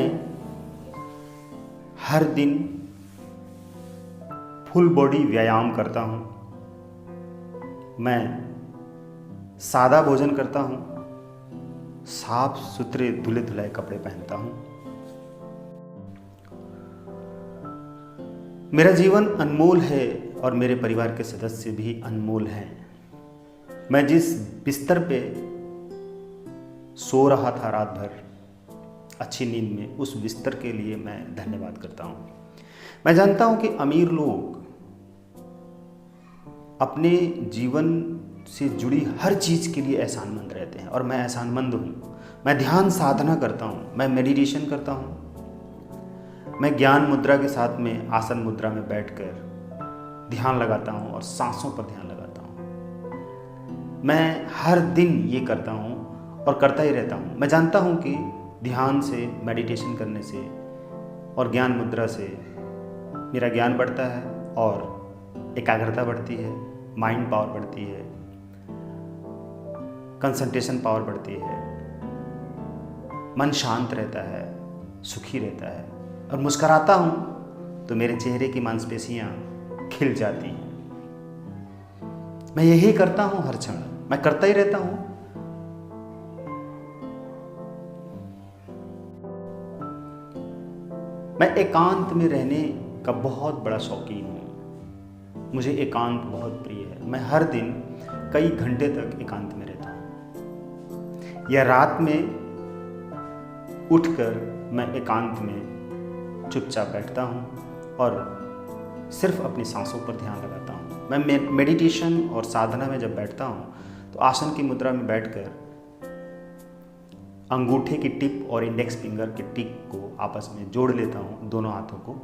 हर दिन फुल बॉडी व्यायाम करता हूँ। मैं सादा भोजन करता हूँ। साफ सुथरे धुले धुलाए कपड़े पहनता हूँ। मेरा जीवन अनमोल है और मेरे परिवार के सदस्य भी अनमोल हैं। मैं जिस बिस्तर पे सो रहा था रात भर अच्छी नींद में, उस बिस्तर के लिए मैं धन्यवाद करता हूँ। मैं जानता हूँ कि अमीर लोग अपने जीवन से जुड़ी हर चीज़ के लिए एहसानमंद रहते हैं और मैं एहसानमंद हूँ। मैं ध्यान साधना करता हूँ, मैं मेडिटेशन करता हूँ, मैं ज्ञान मुद्रा के साथ में आसन मुद्रा में बैठकर ध्यान लगाता हूँ और सांसों पर ध्यान लगाता हूँ। मैं हर दिन ये करता हूँ और करता ही रहता हूँ। मैं जानता हूँ कि ध्यान से, मेडिटेशन करने से और ज्ञान मुद्रा से मेरा ज्ञान बढ़ता है और एकाग्रता बढ़ती है, माइंड पावर बढ़ती है, कंसंट्रेशन पावर बढ़ती है, मन शांत रहता है, सुखी रहता है और मुस्कुराता हूँ तो मेरे चेहरे की मांसपेशियाँ खिल जाती हैं। मैं यही करता हूँ हर क्षण, मैं करता ही रहता हूँ। मैं एकांत में रहने का बहुत बड़ा शौकीन हूँ। मुझे एकांत बहुत प्रिय है। मैं हर दिन कई घंटे तक एकांत में रहता हूँ या रात में उठकर मैं एकांत में चुपचाप बैठता हूँ और सिर्फ अपनी सांसों पर ध्यान लगाता हूँ। मैं मेडिटेशन और साधना में जब बैठता हूँ तो आसन की मुद्रा में बैठकर अंगूठे की टिप और इंडेक्स फिंगर के टिप को आपस में जोड़ लेता हूँ, दोनों हाथों को,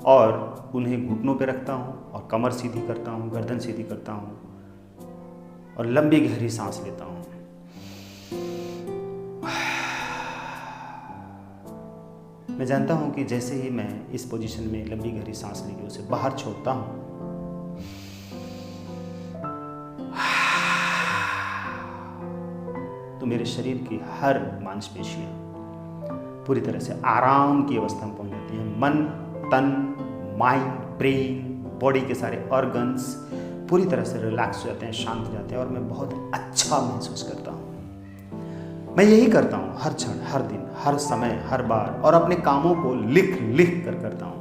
और उन्हें घुटनों पे रखता हूँ और कमर सीधी करता हूँ, गर्दन सीधी करता हूँ और लंबी गहरी सांस लेता हूँ। मैं जानता हूँ कि जैसे ही मैं इस पोजीशन में लंबी गहरी सांस लेके उसे बाहर छोड़ता हूँ, तो मेरे शरीर की हर मांसपेशियां पूरी तरह से आराम की अवस्था में पहुंच जाती हैं। मन, तन, माइंड, ब्रेन, बॉडी के सारे ऑर्गन्स पूरी तरह से रिलैक्स हो जाते हैं, शांत हो जाते हैं और मैं बहुत अच्छा महसूस करता हूँ। मैं यही करता हूँ हर क्षण, हर दिन, हर समय, हर बार, और अपने कामों को लिख लिख कर करता हूँ।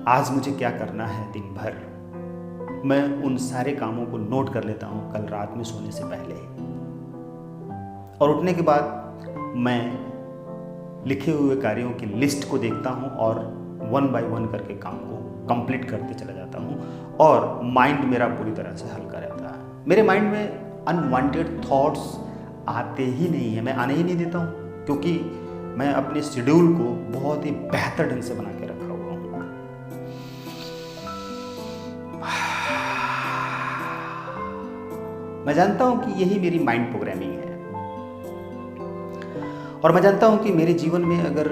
आज मुझे क्या करना है दिन भर, मैं उन सारे कामों को नोट कर लेता हूँ कल रात में सोने से पहले, और उठने के बाद मैं लिखे हुए कार्यों की लिस्ट को देखता हूँ और 1 बाय 1 करके काम को कंप्लीट करते चला जाता हूँ और माइंड मेरा पूरी तरह से हल्का रहता है। मेरे माइंड में अनवांटेड थॉट्स आते ही नहीं है, मैं आने ही नहीं देता हूँ, क्योंकि मैं अपने शेड्यूल को बहुत ही बेहतर ढंग से बना के रखा हुआ हूँ। मैं जानता हूँ कि यही मेरी माइंड प्रोग्रामिंग है, और मैं जानता हूँ कि मेरे जीवन में अगर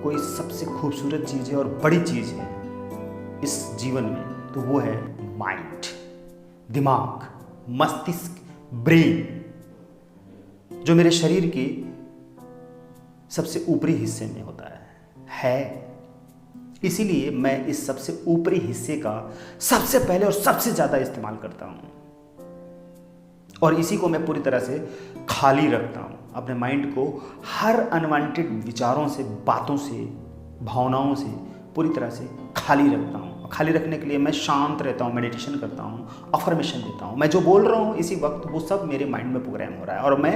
कोई सबसे खूबसूरत चीज़ है और बड़ी चीज़ है इस जीवन में, तो वो है माइंड, दिमाग, मस्तिष्क, ब्रेन, जो मेरे शरीर के सबसे ऊपरी हिस्से में होता है। इसीलिए मैं इस सबसे ऊपरी हिस्से का सबसे पहले और सबसे ज़्यादा इस्तेमाल करता हूँ, और इसी को मैं पूरी तरह से खाली रखता हूँ। अपने माइंड को हर अनवांटेड विचारों से, बातों से, भावनाओं से पूरी तरह से खाली रखता हूँ। खाली रखने के लिए मैं शांत रहता हूँ, मेडिटेशन करता हूँ, अफर्मेशन देता हूँ। मैं जो बोल रहा हूँ इसी वक्त वो सब मेरे माइंड में प्रोग्राम हो रहा है, और मैं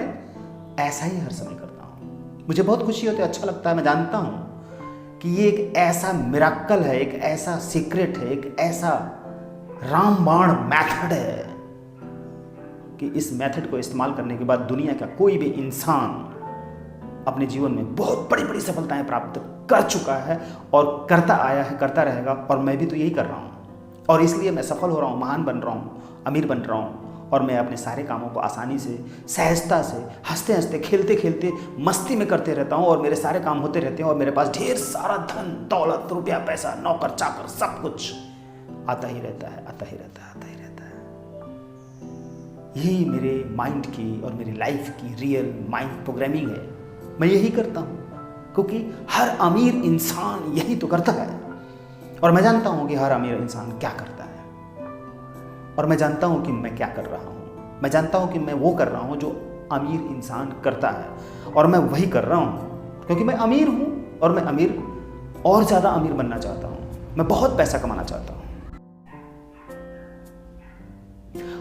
ऐसा ही हर समय करता हूँ। मुझे बहुत खुशी होती है, अच्छा लगता है। मैं जानता हूँ कि ये एक ऐसा मिराकल है, एक ऐसा सीक्रेट है, एक ऐसा रामबाण मेथड है कि इस मेथड को इस्तेमाल करने के बाद दुनिया का कोई भी इंसान अपने जीवन में बहुत बड़ी बड़ी सफलताएं प्राप्त कर चुका है और करता आया है, करता रहेगा, और मैं भी तो यही कर रहा हूँ। और इसलिए मैं सफल हो रहा हूँ, महान बन रहा हूँ, अमीर बन रहा हूँ, और मैं अपने सारे कामों को आसानी से, सहजता से, हंसते हंसते, खेलते खेलते, मस्ती में करते रहता हूँ, और मेरे सारे काम होते रहते हैं, और मेरे पास ढेर सारा धन, दौलत, रुपया, पैसा, नौकर चाकर, सब कुछ आता ही रहता है, आता ही रहता है, आता ही रहता है। यही मेरे माइंड की और मेरी लाइफ की रियल माइंड प्रोग्रामिंग है। मैं यही करता हूँ क्योंकि हर अमीर इंसान यही तो करता है, और मैं जानता हूँ कि हर अमीर इंसान क्या करता है, और मैं जानता हूँ कि मैं क्या कर रहा हूँ। मैं जानता हूँ कि मैं वो कर रहा हूँ जो अमीर इंसान करता है, और मैं वही कर रहा हूँ क्योंकि मैं अमीर हूँ, और मैं अमीर और ज़्यादा अमीर बनना चाहता हूँ। मैं बहुत पैसा कमाना चाहता हूँ,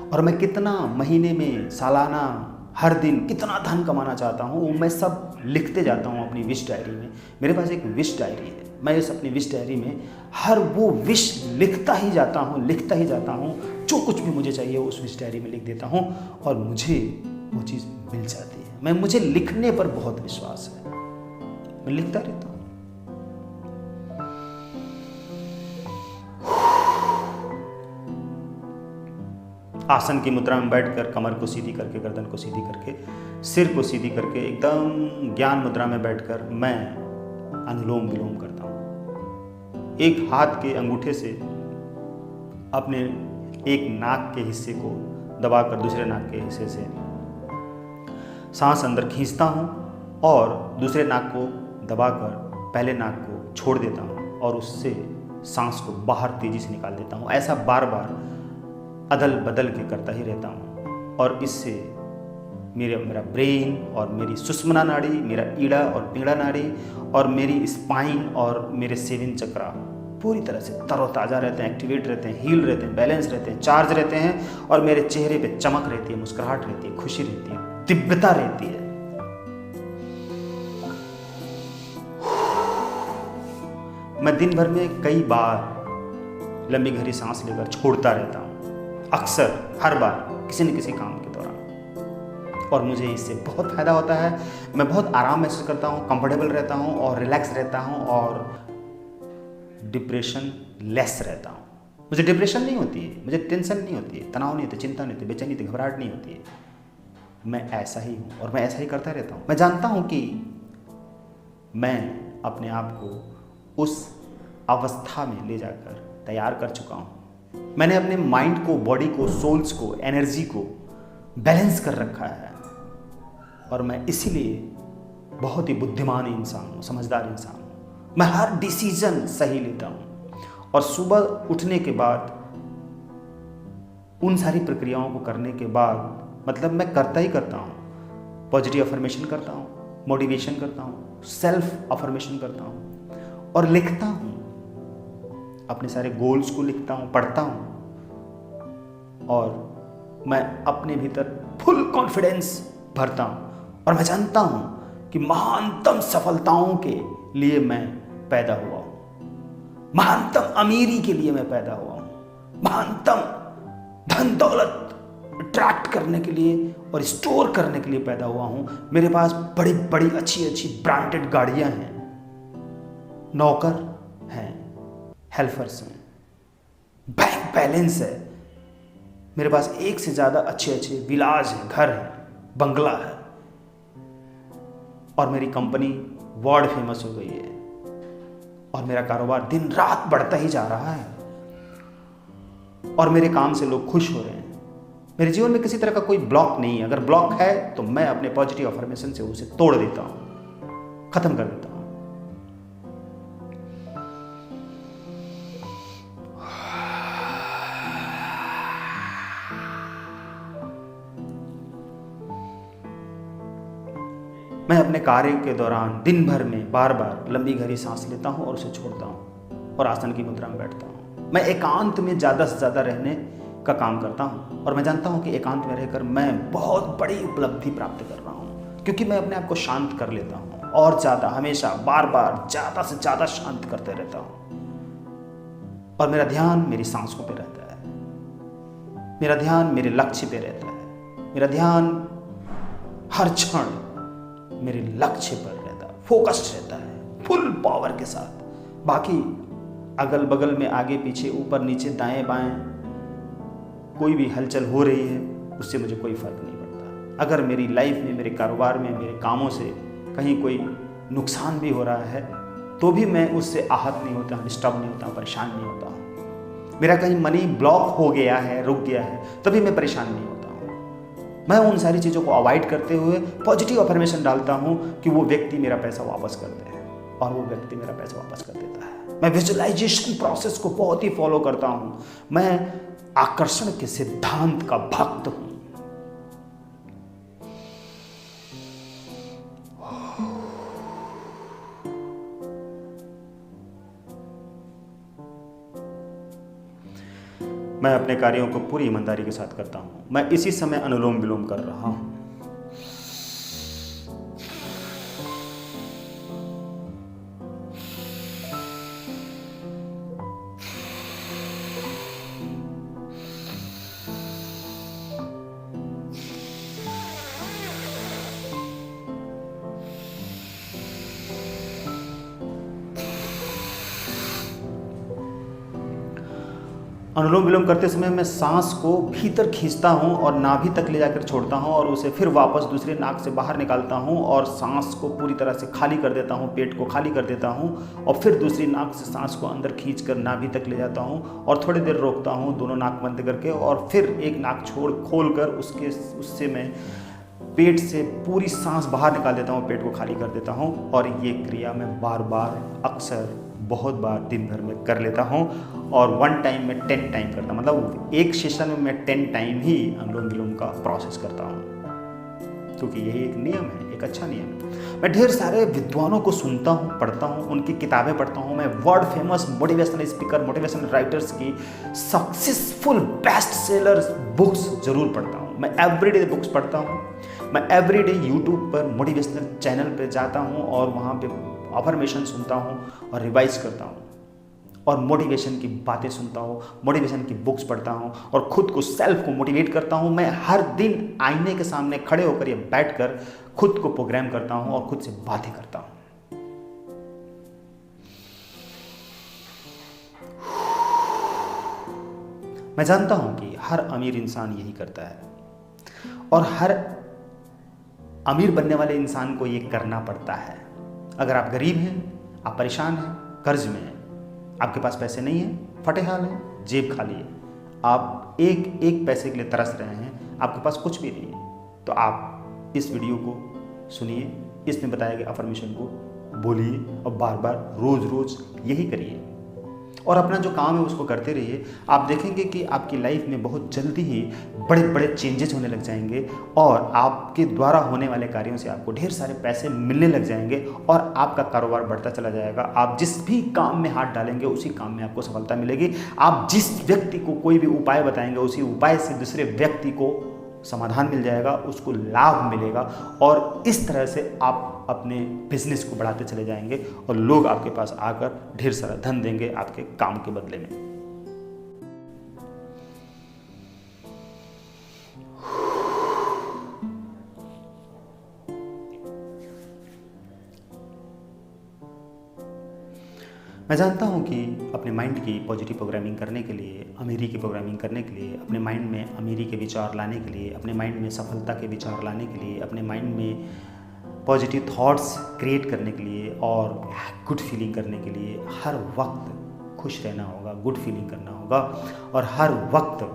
और मैं कितना महीने में, सालाना, हर दिन कितना धन कमाना चाहता हूँ, वो मैं सब लिखते जाता हूँ अपनी विश डायरी में। मेरे पास एक विश डायरी है, मैं इस अपनी विश डायरी में हर वो विश लिखता ही जाता हूँ, लिखता ही जाता हूँ। जो कुछ भी मुझे चाहिए उस विश डायरी में लिख देता हूँ, और मुझे वो चीज़ मिल जाती है। मुझे लिखने पर बहुत विश्वास है, मैं लिखता रहता हूँ। आसन की मुद्रा में बैठकर कमर को सीधी करके, गर्दन को सीधी करके, सिर को सीधी करके, एकदम ज्ञान मुद्रा में बैठकर मैं अनुलोम विलोम करता हूँ। एक हाथ के अंगूठे से अपने एक नाक के हिस्से को दबाकर दूसरे नाक के हिस्से से सांस अंदर खींचता हूँ, और दूसरे नाक को दबाकर पहले नाक को छोड़ देता हूँ, और उससे सांस को बाहर तेजी से निकाल देता हूँ। ऐसा बार बार अदल बदल के करता ही रहता हूँ, और इससे मेरा ब्रेन और मेरी सुषुम्ना नाड़ी, मेरा ईड़ा और पिंगला नाड़ी, और मेरी स्पाइन और मेरे सेवन चक्रा पूरी तरह से तरोताज़ा रहते हैं, एक्टिवेट रहते हैं, हील रहते हैं, बैलेंस रहते हैं, चार्ज रहते हैं, और मेरे चेहरे पे चमक रहती है, मुस्कुराहट रहती है, खुशी रहती है, दिव्यता रहती है। मैं दिन भर में कई बार लंबी गहरी सांस लेकर छोड़ता रहता हूँ, अक्सर, हर बार। किसी न किसी काम के दौरान, और मुझे इससे बहुत फ़ायदा होता है। मैं बहुत आराम महसूस करता हूँ, कंफर्टेबल रहता हूँ और रिलैक्स रहता हूँ और डिप्रेशन लेस रहता हूँ। मुझे डिप्रेशन नहीं होती है, मुझे टेंशन नहीं होती है, तनाव नहीं होता, चिंता नहीं होती, बेचैनी नहीं, घबराहट नहीं होती है। मैं ऐसा ही हूँ और मैं ऐसा ही करता रहता हूँ। मैं जानता हूँ कि मैं अपने आप को उस अवस्था में ले जाकर तैयार कर चुका हूँ। मैंने अपने माइंड को, बॉडी को, सोल्स को, एनर्जी को बैलेंस कर रखा है और मैं इसीलिए बहुत ही बुद्धिमान इंसान हूँ, समझदार इंसान हूँ। मैं हर डिसीजन सही लेता हूँ और सुबह उठने के बाद उन सारी प्रक्रियाओं को करने के बाद मतलब मैं करता ही करता हूँ। पॉजिटिव अफर्मेशन करता हूँ, मोटिवेशन करता हूँ, सेल्फ अफर्मेशन करता हूँ और लिखता हूँ। अपने सारे गोल्स को लिखता हूँ, पढ़ता हूँ और मैं अपने भीतर फुल कॉन्फिडेंस भरता हूँ और मैं जानता हूँ कि महानतम सफलताओं के लिए मैं पैदा हुआ हूँ, महानतम अमीरी के लिए मैं पैदा हुआ हूँ, महानतम धन दौलत अट्रैक्ट करने के लिए और स्टोर करने के लिए पैदा हुआ हूँ। मेरे पास बड़ी बड़ी अच्छी अच्छी ब्रांडेड गाड़ियाँ हैं, नौकर हैं, हेल्पर्स हैं, बैंक बैलेंस है, मेरे पास एक से ज़्यादा अच्छे अच्छे विलाज हैं, घर है, बंगला है और मेरी कंपनी वर्ल्ड फेमस हो गई है और मेरा कारोबार दिन रात बढ़ता ही जा रहा है और मेरे काम से लोग खुश हो रहे हैं। मेरे जीवन में किसी तरह का कोई ब्लॉक नहीं है। अगर ब्लॉक है तो मैं अपने पॉजिटिव अफर्मेशन से उसे तोड़ देता हूं, खत्म कर देता हूं। मैं अपने कार्य के दौरान दिन भर में बार बार लंबी गहरी सांस लेता हूं और उसे छोड़ता हूं और आसन की मुद्रा में बैठता हूं। मैं एकांत में ज़्यादा से ज़्यादा रहने का काम करता हूं और मैं जानता हूं कि एकांत में रहकर मैं बहुत बड़ी उपलब्धि प्राप्त कर रहा हूं, क्योंकि मैं अपने आप को शांत कर लेता हूं और ज़्यादा, हमेशा बार बार ज़्यादा से ज़्यादा शांत करते रहता हूं और मेरा ध्यान मेरी सांसों पे रहता है, मेरा ध्यान मेरे लक्ष्य पे रहता है, मेरा ध्यान हर क्षण मेरे लक्ष्य पर रहता है, फोकस्ड रहता है फुल पावर के साथ। बाकी अगल बगल में आगे पीछे ऊपर नीचे दाएं बाएं कोई भी हलचल हो रही है उससे मुझे कोई फर्क नहीं पड़ता। अगर मेरी लाइफ में, मेरे कारोबार में, मेरे कामों से कहीं कोई नुकसान भी हो रहा है तो भी मैं उससे आहत नहीं होता, डिस्टर्ब नहीं होता, परेशान नहीं होता हूँ। मेरा कहीं मनी ब्लॉक हो गया है, रुक गया है, तभी मैं परेशान नहीं होता हूँ। मैं उन सारी चीज़ों को अवॉइड करते हुए पॉजिटिव अफर्मेशन डालता हूँ कि वो व्यक्ति मेरा पैसा वापस कर दे और वो व्यक्ति मेरा पैसा वापस कर देता है। मैं विजुअलाइजेशन प्रोसेस को बहुत ही फॉलो करता हूँ। मैं आकर्षण के सिद्धांत का भक्त हूं। मैं अपने कार्यों को पूरी ईमानदारी के साथ करता हूं। मैं इसी समय अनुलोम विलोम कर रहा हूं। अनुलोम विलोम करते समय मैं सांस को भीतर खींचता हूं और नाभि तक ले जाकर छोड़ता हूं और उसे फिर वापस दूसरे नाक से बाहर निकालता हूं और सांस को पूरी तरह से खाली कर देता हूं, पेट को खाली कर देता हूं और फिर दूसरी नाक से सांस को अंदर खींचकर नाभि तक ले जाता हूं और थोड़ी देर रोकता हूं दोनों नाक बंद करके और फिर एक नाक खोल कर उससे मैं पेट से पूरी सांस बाहर निकाल देता हूँ, पेट को खाली कर देता हूँ और ये क्रिया मैं बार बार अक्सर बहुत बार दिन भर में कर लेता हूँ और 1 टाइम में 10 टाइम करता हूँ। मतलब एक सेशन में मैं 10 टाइम ही अनुलोम विलोम का प्रोसेस करता हूँ, क्योंकि यही एक नियम है, एक अच्छा नियम है। मैं ढेर सारे विद्वानों को सुनता हूँ, पढ़ता हूँ, उनकी किताबें पढ़ता हूँ। मैं world famous motivational speaker, motivational writers की सक्सेसफुल बेस्ट सेलर्स बुक्स जरूर पढ़ता हूँ। मैं एवरीडे बुक्स पढ़ता हूँ। मैं एवरीडे यूट्यूब पर मोटिवेशनल चैनल पर जाता हूँ और वहाँ पे अफर्मेशन सुनता हूँ और रिवाइज करता हूँ और मोटिवेशन की बातें सुनता हूँ, मोटिवेशन की बुक्स पढ़ता हूँ और खुद को सेल्फ को मोटिवेट करता हूँ। मैं हर दिन आईने के सामने खड़े होकर या बैठकर खुद को प्रोग्राम करता हूँ और खुद से बातें करता हूँ। मैं जानता हूँ कि हर अमीर इंसान यही करता है और हर अमीर बनने वाले इंसान को ये करना पड़ता है। अगर आप गरीब हैं, आप परेशान हैं, कर्ज में हैं, आपके पास पैसे नहीं हैं, फटे हाल हैं, जेब खाली है, आप एक एक पैसे के लिए तरस रहे हैं, आपके पास कुछ भी नहीं है, तो आप इस वीडियो को सुनिए, इसमें बताए गए अफर्मेशन को बोलिए और बार बार रोज़ रोज़ यही करिए और अपना जो काम है उसको करते रहिए। आप देखेंगे कि आपकी लाइफ में बहुत जल्दी ही बड़े बड़े चेंजेस होने लग जाएंगे और आपके द्वारा होने वाले कार्यों से आपको ढेर सारे पैसे मिलने लग जाएंगे और आपका कारोबार बढ़ता चला जाएगा। आप जिस भी काम में हाथ डालेंगे उसी काम में आपको सफलता मिलेगी। आप जिस व्यक्ति को कोई भी उपाय बताएंगे उसी उपाय से दूसरे व्यक्ति को समाधान मिल जाएगा, उसको लाभ मिलेगा और इस तरह से आप अपने बिजनेस को बढ़ाते चले जाएंगे और लोग आपके पास आकर ढेर सारा धन देंगे आपके काम के बदले में। मैं जानता हूँ कि अपने माइंड की पॉजिटिव प्रोग्रामिंग करने के लिए, अमीरी की प्रोग्रामिंग करने के लिए, अपने माइंड में अमीरी के विचार लाने के लिए, अपने माइंड में सफलता के विचार लाने के लिए, अपने माइंड में पॉजिटिव थॉट्स क्रिएट करने के लिए और गुड फीलिंग करने के लिए हर वक्त खुश रहना होगा, गुड फीलिंग करना होगा और हर वक्त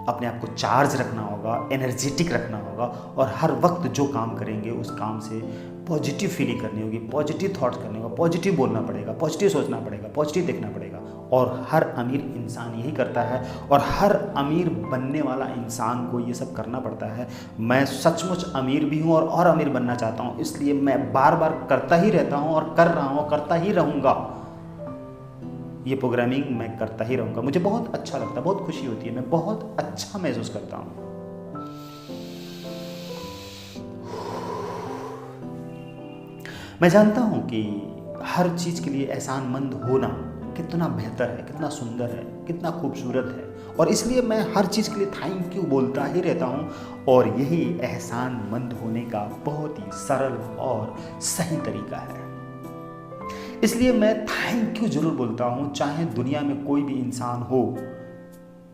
अपने आप को चार्ज रखना होगा, एनर्जेटिक रखना होगा और हर वक्त जो काम करेंगे उस काम से पॉजिटिव फीलिंग करनी होगी, पॉजिटिव थॉट्स करने होगा, पॉजिटिव बोलना पड़ेगा, पॉजिटिव सोचना पड़ेगा, पॉजिटिव देखना पड़ेगा और हर अमीर इंसान यही करता है और हर अमीर बनने वाला इंसान को ये सब करना पड़ता है। मैं सचमुच अमीर भी हूँ और अमीर बनना चाहता हूँ, इसलिए मैं बार बार करता ही रहता हूँ और कर रहा हूँ, करता ही रहूँगा। ये प्रोग्रामिंग मैं करता ही रहूँगा। मुझे बहुत अच्छा लगता है, बहुत खुशी होती है, मैं बहुत अच्छा महसूस करता हूँ। मैं जानता हूँ कि हर चीज़ के लिए एहसानमंद होना कितना बेहतर है, कितना सुंदर है, कितना खूबसूरत है और इसलिए मैं हर चीज़ के लिए थैंक यू बोलता ही रहता हूँ और यही एहसानमंद होने का बहुत ही सरल और सही तरीका है। इसलिए मैं थैंक यू जरूर बोलता हूँ, चाहे दुनिया में कोई भी इंसान हो,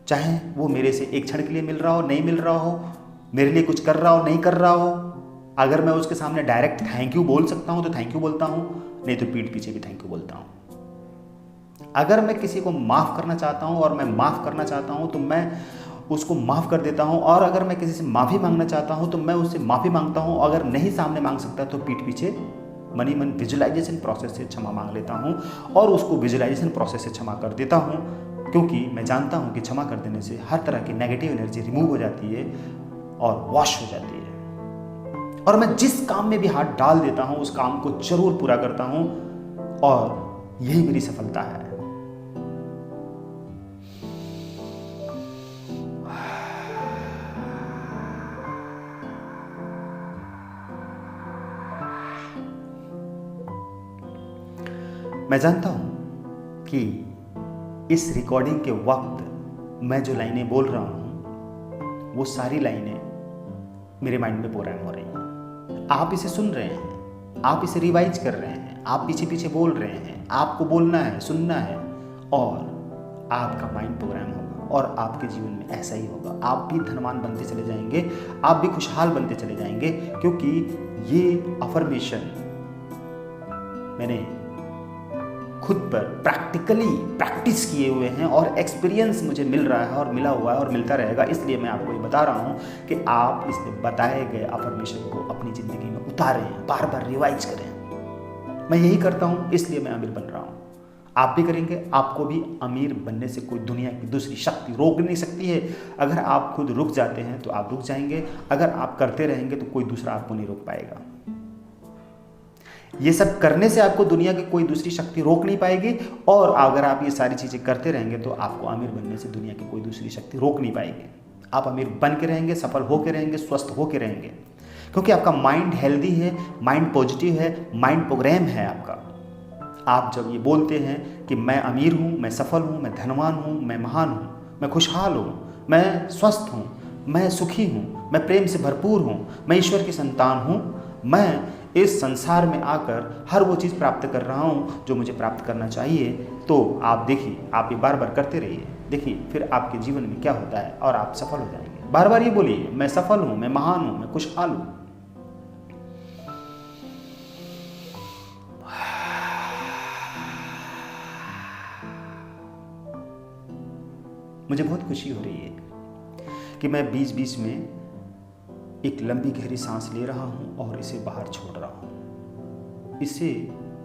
चाहे वो मेरे से एक क्षण के लिए मिल रहा हो, नहीं मिल रहा हो, मेरे लिए कुछ कर रहा हो, नहीं कर रहा हो, अगर मैं उसके सामने डायरेक्ट थैंक यू बोल सकता हूँ तो थैंक यू बोलता हूँ, नहीं तो पीठ पीछे भी थैंक यू बोलता हूँ। अगर मैं किसी को माफ़ करना चाहता हूँ और मैं माफ़ करना चाहता हूँ तो मैं उसको माफ़ कर देता हूँ और अगर मैं किसी से माफ़ी मांगना चाहता हूँ तो मैं उससे माफ़ी मांगता हूँ। अगर नहीं सामने मांग सकता तो पीठ पीछे मन ही मन विजुलाइजेशन प्रोसेस से क्षमा मांग लेता हूँ और उसको विजुलाइजेशन प्रोसेस से क्षमा कर देता हूँ, क्योंकि मैं जानता हूँ कि क्षमा कर देने से हर तरह की नेगेटिव एनर्जी रिमूव हो जाती है और वॉश हो जाती है और मैं जिस काम में भी हाथ डाल देता हूँ उस काम को जरूर पूरा करता हूँ और यही मेरी सफलता है। मैं जानता हूं कि इस रिकॉर्डिंग के वक्त मैं जो लाइनें बोल रहा हूं वो सारी लाइनें मेरे माइंड में प्रोग्राम हो रही हैं। आप इसे सुन रहे हैं, आप इसे रिवाइज कर रहे हैं, आप पीछे पीछे बोल रहे हैं, आपको बोलना है, सुनना है और आपका माइंड प्रोग्राम होगा और आपके जीवन में ऐसा ही होगा। आप भी धनवान बनते चले जाएंगे, आप भी खुशहाल बनते चले जाएंगे, क्योंकि ये अफर्मेशन मैंने खुद पर प्रैक्टिकली प्रैक्टिस किए हुए हैं और एक्सपीरियंस मुझे मिल रहा है और मिला हुआ है और मिलता रहेगा। इसलिए मैं आपको ये बता रहा हूँ कि आप इसमें बताए गए अफर्मेशन को अपनी ज़िंदगी में उतारें, बार बार रिवाइज करें। मैं यही करता हूँ, इसलिए मैं अमीर बन रहा हूँ। आप भी करेंगे, आपको भी अमीर बनने से कोई दुनिया की दूसरी शक्ति रोक नहीं सकती है। अगर आप खुद रुक जाते हैं तो आप रुक जाएंगे, अगर आप करते रहेंगे तो कोई दूसरा आपको नहीं रोक पाएगा। ये सब करने से आपको दुनिया की कोई दूसरी शक्ति रोक नहीं पाएगी और अगर आप ये सारी चीज़ें करते रहेंगे तो आपको अमीर बनने से दुनिया की कोई दूसरी शक्ति रोक नहीं पाएगी। आप अमीर बन के रहेंगे, सफल होके रहेंगे, स्वस्थ होके रहेंगे, क्योंकि आपका माइंड हेल्दी है, माइंड पॉजिटिव है, माइंड प्रोग्राम है आपका। आप जब ये बोलते हैं कि मैं अमीर हूँ, मैं सफल हूँ, मैं धनवान हूँ, मैं महान हूँ, मैं खुशहाल हूँ, मैं स्वस्थ हूँ, मैं सुखी हूँ, मैं प्रेम से भरपूर हूँ, मैं ईश्वर की संतान हूँ, मैं इस संसार में आकर हर वो चीज़ प्राप्त कर रहा हूँ जो मुझे प्राप्त करना चाहिए, तो आप देखिए, आप ये बार बार करते रहिए, देखिए फिर आपके जीवन में क्या होता है और आप सफल हो जाएंगे। बार बार ये बोलिए, मैं सफल हूँ, मैं महान हूँ, मैं खुशहाल हूँ। मुझे बहुत खुशी हो रही है कि मैं बीच बीच में एक लंबी गहरी सांस ले रहा हूँ और इसे बाहर छोड़ रहा हूँ। इससे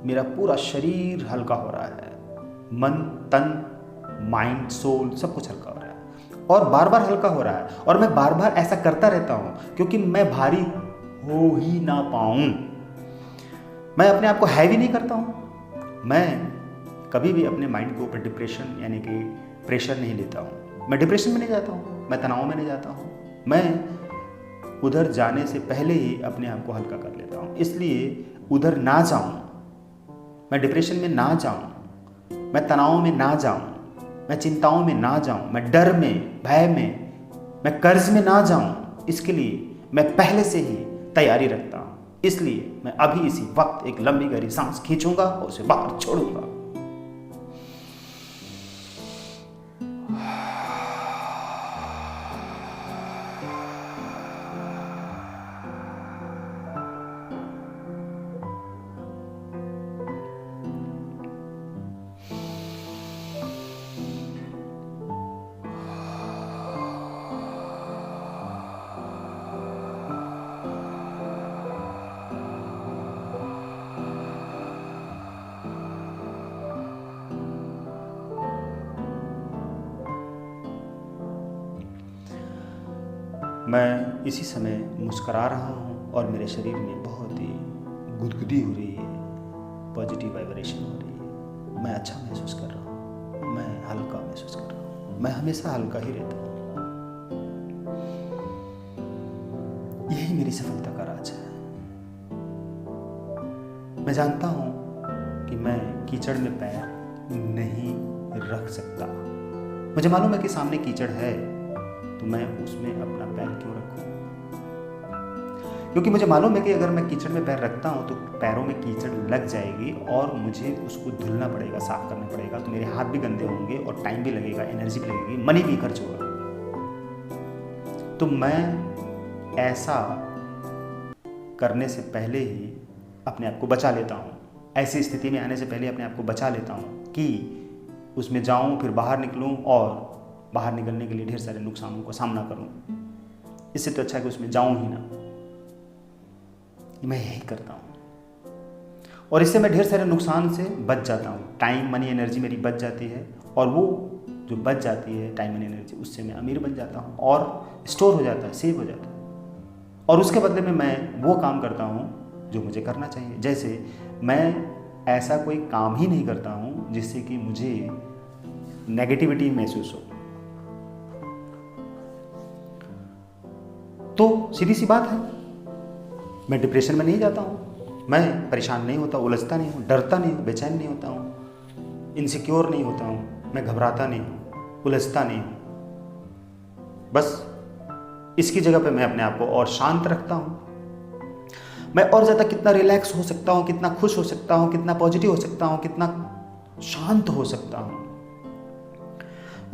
मेरा पूरा शरीर हल्का हो रहा है, मन, तन, माइंड, सोल सब कुछ हल्का हो रहा है और बार बार हल्का हो रहा है। और मैं बार बार ऐसा करता रहता हूँ क्योंकि मैं भारी हो ही ना पाऊँ। मैं अपने आप को हैवी नहीं करता हूँ। मैं कभी भी अपने माइंड के ऊपर डिप्रेशन यानी कि प्रेशर नहीं लेता हूँ। मैं डिप्रेशन में नहीं जाता हूँ, मैं तनाव में नहीं जाता हूँ। मैं उधर जाने से पहले ही अपने आप को हल्का कर लेता हूँ, इसलिए उधर ना जाऊँ, मैं डिप्रेशन में ना जाऊँ, मैं तनाव में ना जाऊँ, मैं चिंताओं में ना जाऊँ, मैं डर में, भय में, मैं कर्ज में ना जाऊँ। इसके लिए मैं पहले से ही तैयारी रखता हूँ। इसलिए मैं अभी इसी वक्त एक लंबी गहरी सांस खींचूंगा और उसे बाहर छोड़ूंगा। मैं इसी समय मुस्करा रहा हूँ और मेरे शरीर में बहुत ही गुदगुदी हो रही है, पॉजिटिव वाइब्रेशन हो रही है। मैं अच्छा महसूस कर रहा हूँ, मैं हल्का महसूस कर रहा हूँ। मैं हमेशा हल्का ही रहता हूँ। यही मेरी सफलता का राज है। मैं जानता हूँ कि मैं कीचड़ में पैर नहीं रख सकता। मुझे मालूम है कि सामने कीचड़ है, तो मैं उसमें अपना पैर क्यों रखूं? क्योंकि मुझे मालूम है कि अगर मैं कीचड़ में पैर रखता हूं तो पैरों में कीचड़ लग जाएगी और मुझे उसको धुलना पड़ेगा, साफ करना पड़ेगा, तो मेरे हाथ भी गंदे होंगे और टाइम भी लगेगा, एनर्जी भी लगेगी, मनी भी खर्च होगा। तो मैं ऐसा करने से पहले ही अपने आप को बचा लेता हूँ। ऐसी स्थिति में आने से पहले अपने आप को बचा लेता हूँ कि उसमें जाऊँ, फिर बाहर निकलूँ और बाहर निकलने के लिए ढेर सारे नुकसानों का सामना करूं। इससे तो अच्छा है कि उसमें जाऊं ही ना। मैं यही करता हूं और इससे मैं ढेर सारे नुकसान से बच जाता हूं। टाइम, मनी, एनर्जी मेरी बच जाती है और वो जो बच जाती है टाइम, मनी, एनर्जी, उससे मैं अमीर बन जाता हूं और स्टोर हो जाता है, सेव हो जाता है। और उसके बदले में मैं वो काम करता हूं जो मुझे करना चाहिए। जैसे मैं ऐसा कोई काम ही नहीं करता हूं जिससे कि मुझे नेगेटिविटी महसूस हो। तो सीधी सी बात है, मैं डिप्रेशन में नहीं जाता हूँ, मैं परेशान नहीं होता, उलझता नहीं हूँ, डरता नहीं हूँ, बेचैन नहीं होता हूँ, इनसिक्योर नहीं होता हूँ, मैं घबराता नहीं हूँ, उलझता नहीं हूँ। बस इसकी जगह पे मैं अपने आप को और शांत रखता हूँ। मैं और ज़्यादा कितना रिलैक्स हो सकता हूँ, कितना खुश हो सकता हूँ, कितना पॉजिटिव हो सकता हूँ, कितना शांत हो सकता हूँ।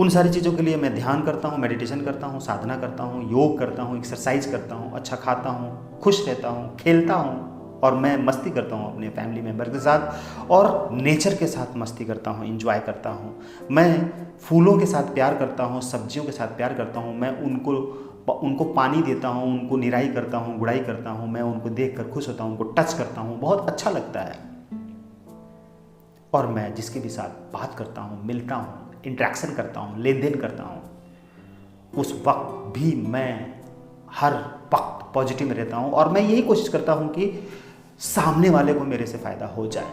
उन सारी चीज़ों के लिए मैं ध्यान करता हूँ, मेडिटेशन करता हूँ, साधना करता हूँ, योग करता हूँ, एक्सरसाइज करता हूँ, अच्छा खाता हूँ, खुश रहता हूँ, खेलता हूँ और मैं मस्ती करता हूँ अपने फैमिली मेम्बर के साथ और नेचर के साथ मस्ती करता हूँ, एंजॉय करता हूँ। मैं फूलों के साथ प्यार करता हूँ, सब्जियों के साथ प्यार करता हूँ। मैं उनको पानी देता हूँ, उनको निराई करता हूँ, गुड़ाई करता हूँ। मैं उनको देख कर खुश होता हूँ, उनको टच करता हूँ, बहुत अच्छा लगता है। और मैं जिसके भी साथ बात करता हूँ, मिलता हूँ, इंट्रैक्शन करता हूँ, लेन देन करता हूँ, उस वक्त भी मैं हर वक्त पॉजिटिव में रहता हूँ और मैं यही कोशिश करता हूँ कि सामने वाले को मेरे से फ़ायदा हो जाए।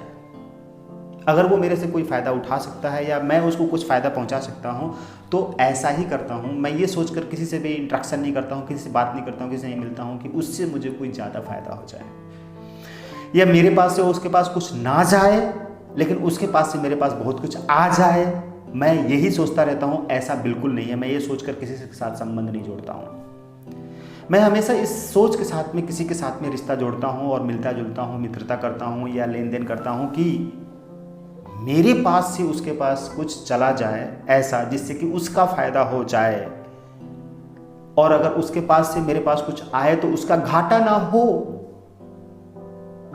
अगर वो मेरे से कोई फ़ायदा उठा सकता है या मैं उसको कुछ फ़ायदा पहुँचा सकता हूँ तो ऐसा ही करता हूँ। मैं ये सोचकर किसी से भी इंट्रैक्शन नहीं करता हूँ, किसी से बात नहीं करता हूँ, किसी से नहीं मिलता हूँ कि उससे मुझे कोई ज़्यादा फ़ायदा हो जाए या मेरे पास से उसके पास कुछ ना जाए लेकिन उसके पास से मेरे पास बहुत कुछ आ जाए, मैं यही सोचता रहता हूँ। ऐसा बिल्कुल नहीं है। मैं ये सोचकर किसी के साथ संबंध नहीं जोड़ता हूँ। मैं हमेशा इस सोच के साथ में किसी के साथ में रिश्ता जोड़ता हूँ और मिलता जुलता हूँ, मित्रता करता हूँ या लेन देन करता हूँ कि मेरे पास से उसके पास कुछ चला जाए, ऐसा जिससे कि उसका फायदा हो जाए, और अगर उसके पास से मेरे पास कुछ आए तो उसका घाटा ना हो।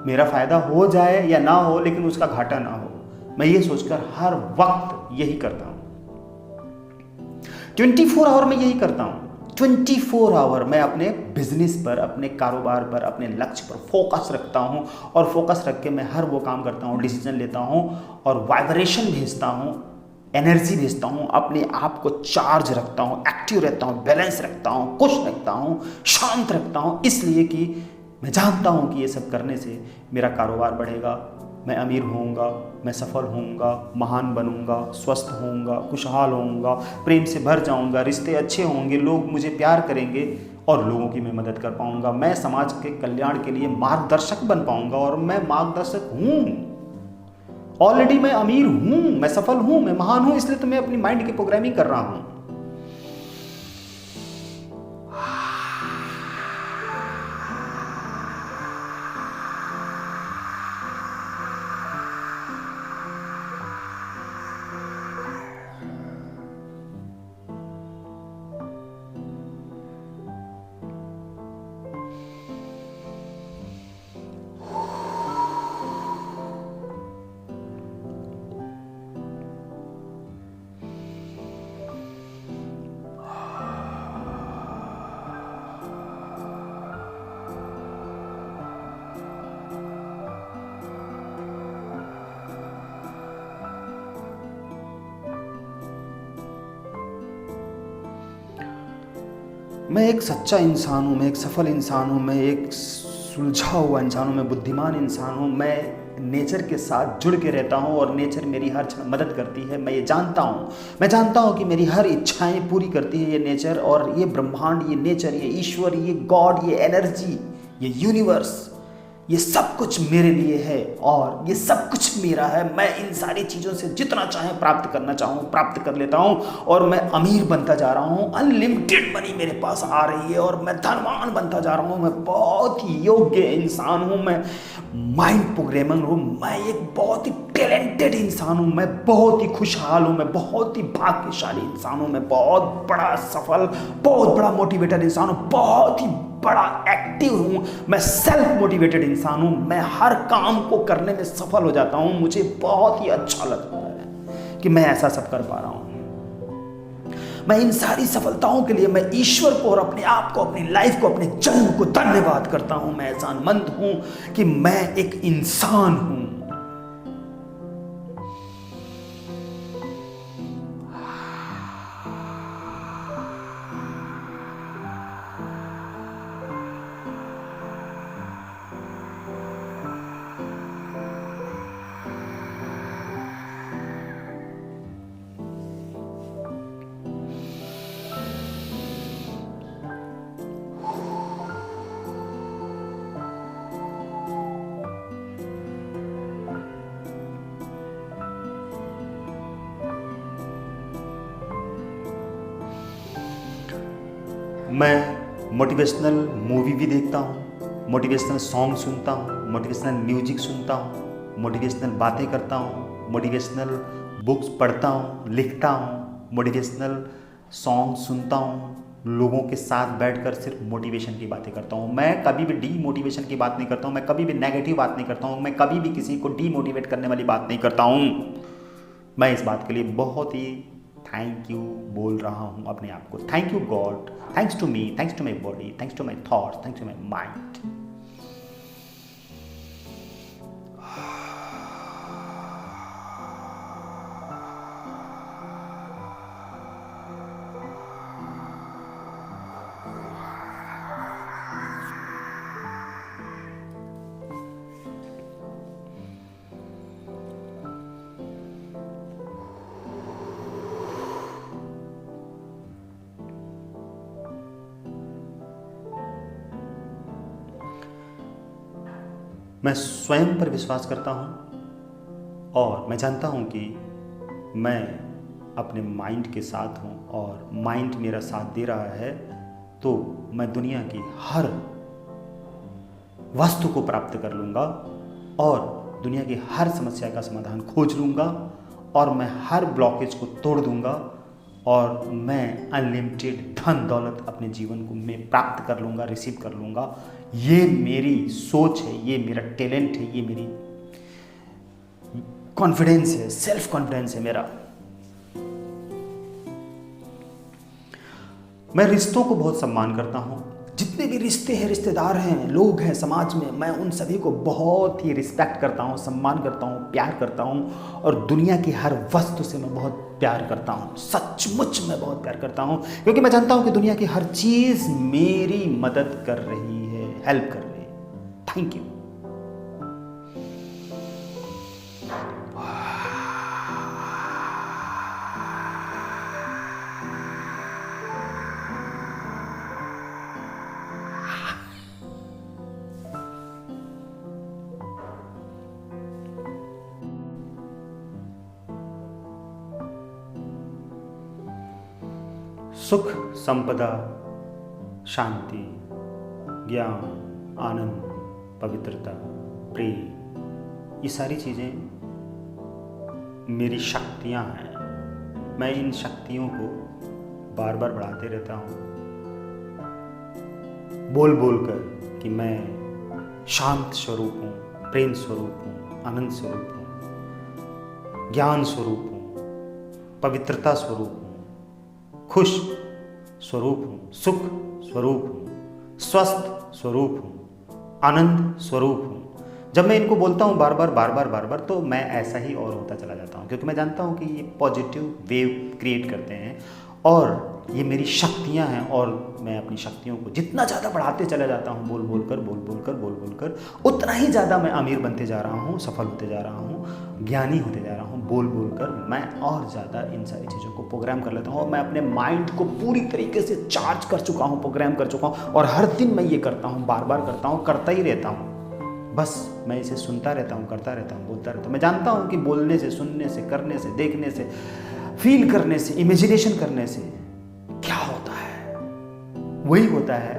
मेरा फायदा हो जाए या ना हो, लेकिन उसका घाटा ना हो। मैं ये सोचकर हर वक्त यही करता हूं। 24 आवर में यही करता हूं। 24 आवर मैं अपने बिजनेस पर, अपने कारोबार पर, अपने लक्ष्य पर फोकस रखता हूं, और फोकस रख के मैं हर वो काम करता हूं, डिसीजन लेता हूं और वाइब्रेशन भेजता हूं, एनर्जी भेजता हूं, अपने आप को चार्ज रखता हूं, एक्टिव रहता हूं, बैलेंस रखता हूं, खुश रखता हूं, शांत रखता हूं, इसलिए कि मैं जानता हूं कि ये सब करने से मेरा कारोबार बढ़ेगा, मैं अमीर होऊंगा, मैं सफल होऊंगा, महान बनूंगा, स्वस्थ होऊंगा, खुशहाल होऊंगा, प्रेम से भर जाऊंगा, रिश्ते अच्छे होंगे, लोग मुझे प्यार करेंगे और लोगों की मैं मदद कर पाऊंगा, मैं समाज के कल्याण के लिए मार्गदर्शक बन पाऊंगा, और मैं मार्गदर्शक हूं। ऑलरेडी मैं अमीर हूं, मैं सफल हूं, मैं महान हूं, इसलिए तो मैं अपनी माइंड की प्रोग्रामिंग कर रहा हूं। मैं एक सच्चा इंसान हूँ, मैं एक सफल इंसान हूँ, मैं एक सुलझा हुआ इंसान हूँ, मैं बुद्धिमान इंसान हूँ, मैं नेचर के साथ जुड़ के रहता हूँ और नेचर मेरी हर क्षण मदद करती है। मैं ये जानता हूँ, मैं जानता हूँ कि मेरी हर इच्छाएं पूरी करती है ये नेचर, और ये ब्रह्मांड, ये नेचर, ये ईश्वर, ये गॉड, ये एनर्जी, ये यूनिवर्स, ये सब कुछ मेरे लिए है और ये सब कुछ मेरा है। मैं इन सारी चीज़ों से जितना चाहे प्राप्त करना चाहूँ प्राप्त कर लेता हूँ, और मैं अमीर बनता जा रहा हूँ। अनलिमिटेड मनी मेरे पास आ रही है और मैं धनवान बनता जा रहा हूँ। मैं बहुत ही योग्य इंसान हूँ, मैं माइंड प्रोग्रामर हूँ, मैं एक बहुत ही टैलेंटेड इंसान हूँ, मैं बहुत ही खुशहाल हूँ, मैं बहुत ही भाग्यशाली इंसान हूँ, मैं बहुत बड़ा सफल, बहुत बड़ा मोटिवेटेड इंसान हूँ, बहुत ही बड़ा एक्टिव हूं, मैं सेल्फ मोटिवेटेड इंसान हूं, मैं हर काम को करने में सफल हो जाता हूं। मुझे बहुत ही अच्छा लगता है कि मैं ऐसा सब कर पा रहा हूं। मैं इन सारी सफलताओं के लिए मैं ईश्वर को और अपने आप को, अपनी लाइफ को, अपने जन्म को धन्यवाद करता हूं। मैं एहसानमंद हूं कि मैं एक इंसान हूं। मैं मोटिवेशनल मूवी भी देखता हूँ, मोटिवेशनल सॉन्ग सुनता हूँ, मोटिवेशनल म्यूजिक सुनता हूँ, मोटिवेशनल बातें करता हूँ, मोटिवेशनल बुक्स पढ़ता हूँ, लिखता हूँ, मोटिवेशनल सॉन्ग सुनता हूँ, लोगों के साथ बैठकर सिर्फ मोटिवेशन की बातें करता हूँ। मैं कभी भी डीमोटिवेशन की बात नहीं करता हूँ, मैं कभी भी नेगेटिव बात नहीं करता हूँ, मैं कभी भी किसी को डीमोटिवेट करने वाली बात नहीं करता हूँ। मैं इस बात के लिए बहुत ही थैंक यू बोल रहा हूँ अपने आप को। Thank you God, thanks to me, thanks to my body, thanks to my thoughts, thanks to my mind. मैं स्वयं पर विश्वास करता हूँ और मैं जानता हूँ कि मैं अपने माइंड के साथ हूँ और माइंड मेरा साथ दे रहा है, तो मैं दुनिया की हर वस्तु को प्राप्त कर लूँगा और दुनिया की हर समस्या का समाधान खोज लूँगा और मैं हर ब्लॉकेज को तोड़ दूँगा और मैं अनलिमिटेड धन दौलत अपने जीवन को मैं प्राप्त कर लूँगा, रिसीव कर लूँगा। ये मेरी सोच है, ये मेरा टैलेंट है, ये मेरी कॉन्फिडेंस है, सेल्फ कॉन्फिडेंस है मेरा। मैं रिश्तों को बहुत सम्मान करता हूँ। जितने भी रिश्ते हैं, रिश्तेदार हैं, लोग हैं समाज में, मैं उन सभी को बहुत ही रिस्पेक्ट करता हूँ, सम्मान करता हूँ, प्यार करता हूँ और दुनिया की हर वस्तु से मैं बहुत प्यार करता हूँ। सचमुच मैं बहुत प्यार करता हूँ क्योंकि मैं जानता हूँ कि दुनिया की हर चीज़ मेरी मदद कर रही है, हेल्प कर रही है। Thank you. सुख, संपदा, शांति, ज्ञान, आनंद, पवित्रता, प्रेम, ये सारी चीज़ें मेरी शक्तियाँ हैं। मैं इन शक्तियों को बार बार बढ़ाते रहता हूँ, बोल बोल कर कि मैं शांत स्वरूप हूँ, प्रेम स्वरूप हूँ, आनंद स्वरूप हूँ, ज्ञान स्वरूप हूँ, पवित्रता स्वरूप हूँ, खुश स्वरूप हूँ, सुख स्वरूप हूँ, स्वस्थ स्वरूप हूँ, आनंद स्वरूप हूँ। जब मैं इनको बोलता हूँ बार बार तो मैं ऐसा ही और होता चला जाता हूँ क्योंकि मैं जानता हूँ कि ये पॉजिटिव वेव क्रिएट करते हैं और ये मेरी शक्तियाँ हैं और मैं अपनी शक्तियों को जितना ज़्यादा बढ़ाते चला जाता हूँ, बोल बोल कर उतना ही ज़्यादा मैं अमीर बनते जा रहा हूँ, सफल होते जा रहा हूँ, ज्ञानी होते जा रहा हूँ। बोल कर मैं और ज़्यादा इन सारी चीज़ों को प्रोग्राम कर लेता हूँ और मैं अपने माइंड को पूरी तरीके से चार्ज कर चुका हूँ, प्रोग्राम कर चुका हूँ और हर दिन मैं ये करता हूँ, बार बार करता हूँ, करता ही रहता हूँ। बस मैं इसे सुनता रहता हूँ, करता रहता हूँ, बोलता रहता हूँ। मैं जानता हूँ कि बोलने से, सुनने से, करने से, देखने से, फील करने से, इमेजिनेशन करने से क्या होता है, वही होता है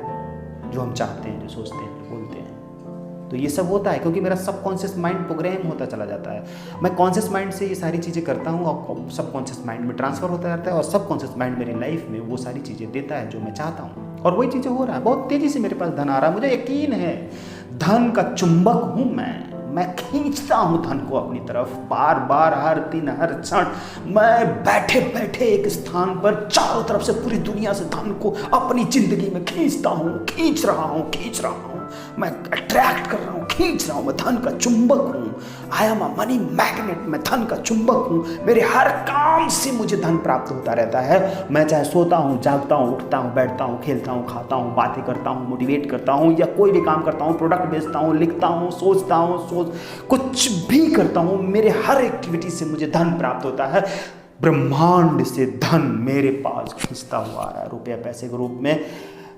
जो हम चाहते हैं, जो सोचते हैं, जो बोलते हैं। तो ये सब होता है क्योंकि मेरा सबकॉन्शियस माइंड प्रोग्राम होता चला जाता है। मैं कॉन्शियस माइंड से ये सारी चीज़ें करता हूँ और सबकॉन्शियस माइंड में ट्रांसफ़र होता रहता है और सबकॉन्शियस माइंड मेरी लाइफ में वो सारी चीज़ें देता है जो मैं चाहता हूँ और वही चीज़ें हो रहा है। बहुत तेज़ी से मेरे पास धन आ रहा है, मुझे यकीन है। धन का चुंबक हूँ मैं खींचता हूँ धन को अपनी तरफ बार बार, हर दिन, हर क्षण। मैं बैठे बैठे एक स्थान पर चारों तरफ से पूरी दुनिया से धन को अपनी जिंदगी में खींचता हूँ, खींच रहा हूँ। मैं अट्रैक्ट कर रहा हूँ, खींच रहा हूँ। मैं धन का चुंबक हूँ। I am a money magnet. मैं धन का चुंबक हूँ। मेरे हर काम से मुझे धन प्राप्त होता रहता है। मैं चाहे सोता हूँ, जागता हूँ, उठता हूँ, बैठता हूँ, खेलता हूँ, खाता हूँ, बातें करता हूँ, मोटिवेट करता हूँ या कोई भी काम करता हूँ, प्रोडक्ट बेचता हूँ, लिखता हूँ, सोचता हूँ, कुछ भी करता हूँ, मेरे हर एक्टिविटी से मुझे धन प्राप्त होता है। ब्रह्मांड से धन मेरे पास खींचता हुआ है, रुपया पैसे के रूप में,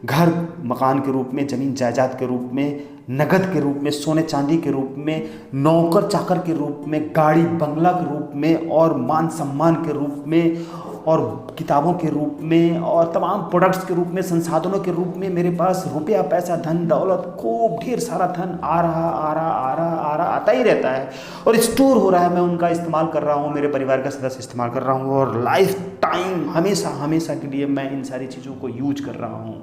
घर मकान के रूप में, ज़मीन जायदाद के रूप में, नगद के रूप में, सोने चांदी के रूप में, नौकर चाकर के रूप में, गाड़ी बंगला के रूप में और मान सम्मान के रूप में और किताबों के रूप में और तमाम प्रोडक्ट्स के रूप में, संसाधनों के रूप में मेरे पास रुपया पैसा, धन दौलत, खूब ढेर सारा धन आ रहा आता ही रहता है और स्टोर हो रहा है। मैं उनका इस्तेमाल कर रहा हूँ, मेरे परिवार का सदस्य इस्तेमाल कर रहा हूँ और लाइफ टाइम हमेशा के लिए मैं इन सारी चीज़ों को यूज कर रहा हूँ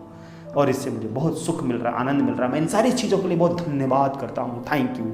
और इससे मुझे बहुत सुख मिल रहा है, आनंद मिल रहा है। मैं इन सारी चीज़ों के लिए बहुत धन्यवाद करता हूँ। Thank you.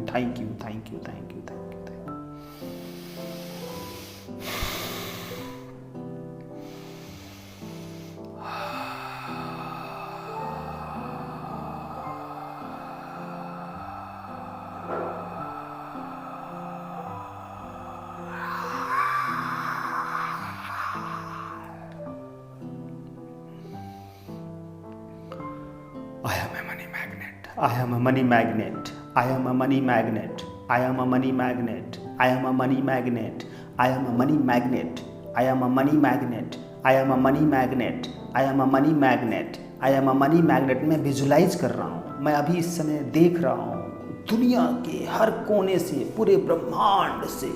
I am a money magnet. I am a money magnet. I am a money magnet. I am a money magnet. I am a money magnet. I am a money magnet. I am a money magnet. I am a money magnet. I am a money magnet. I am a money magnet. मैं विजुलाइज कर रहा हूँ, मैं अभी इस समय देख रहा हूँ दुनिया के हर कोने से, पूरे ब्रह्मांड से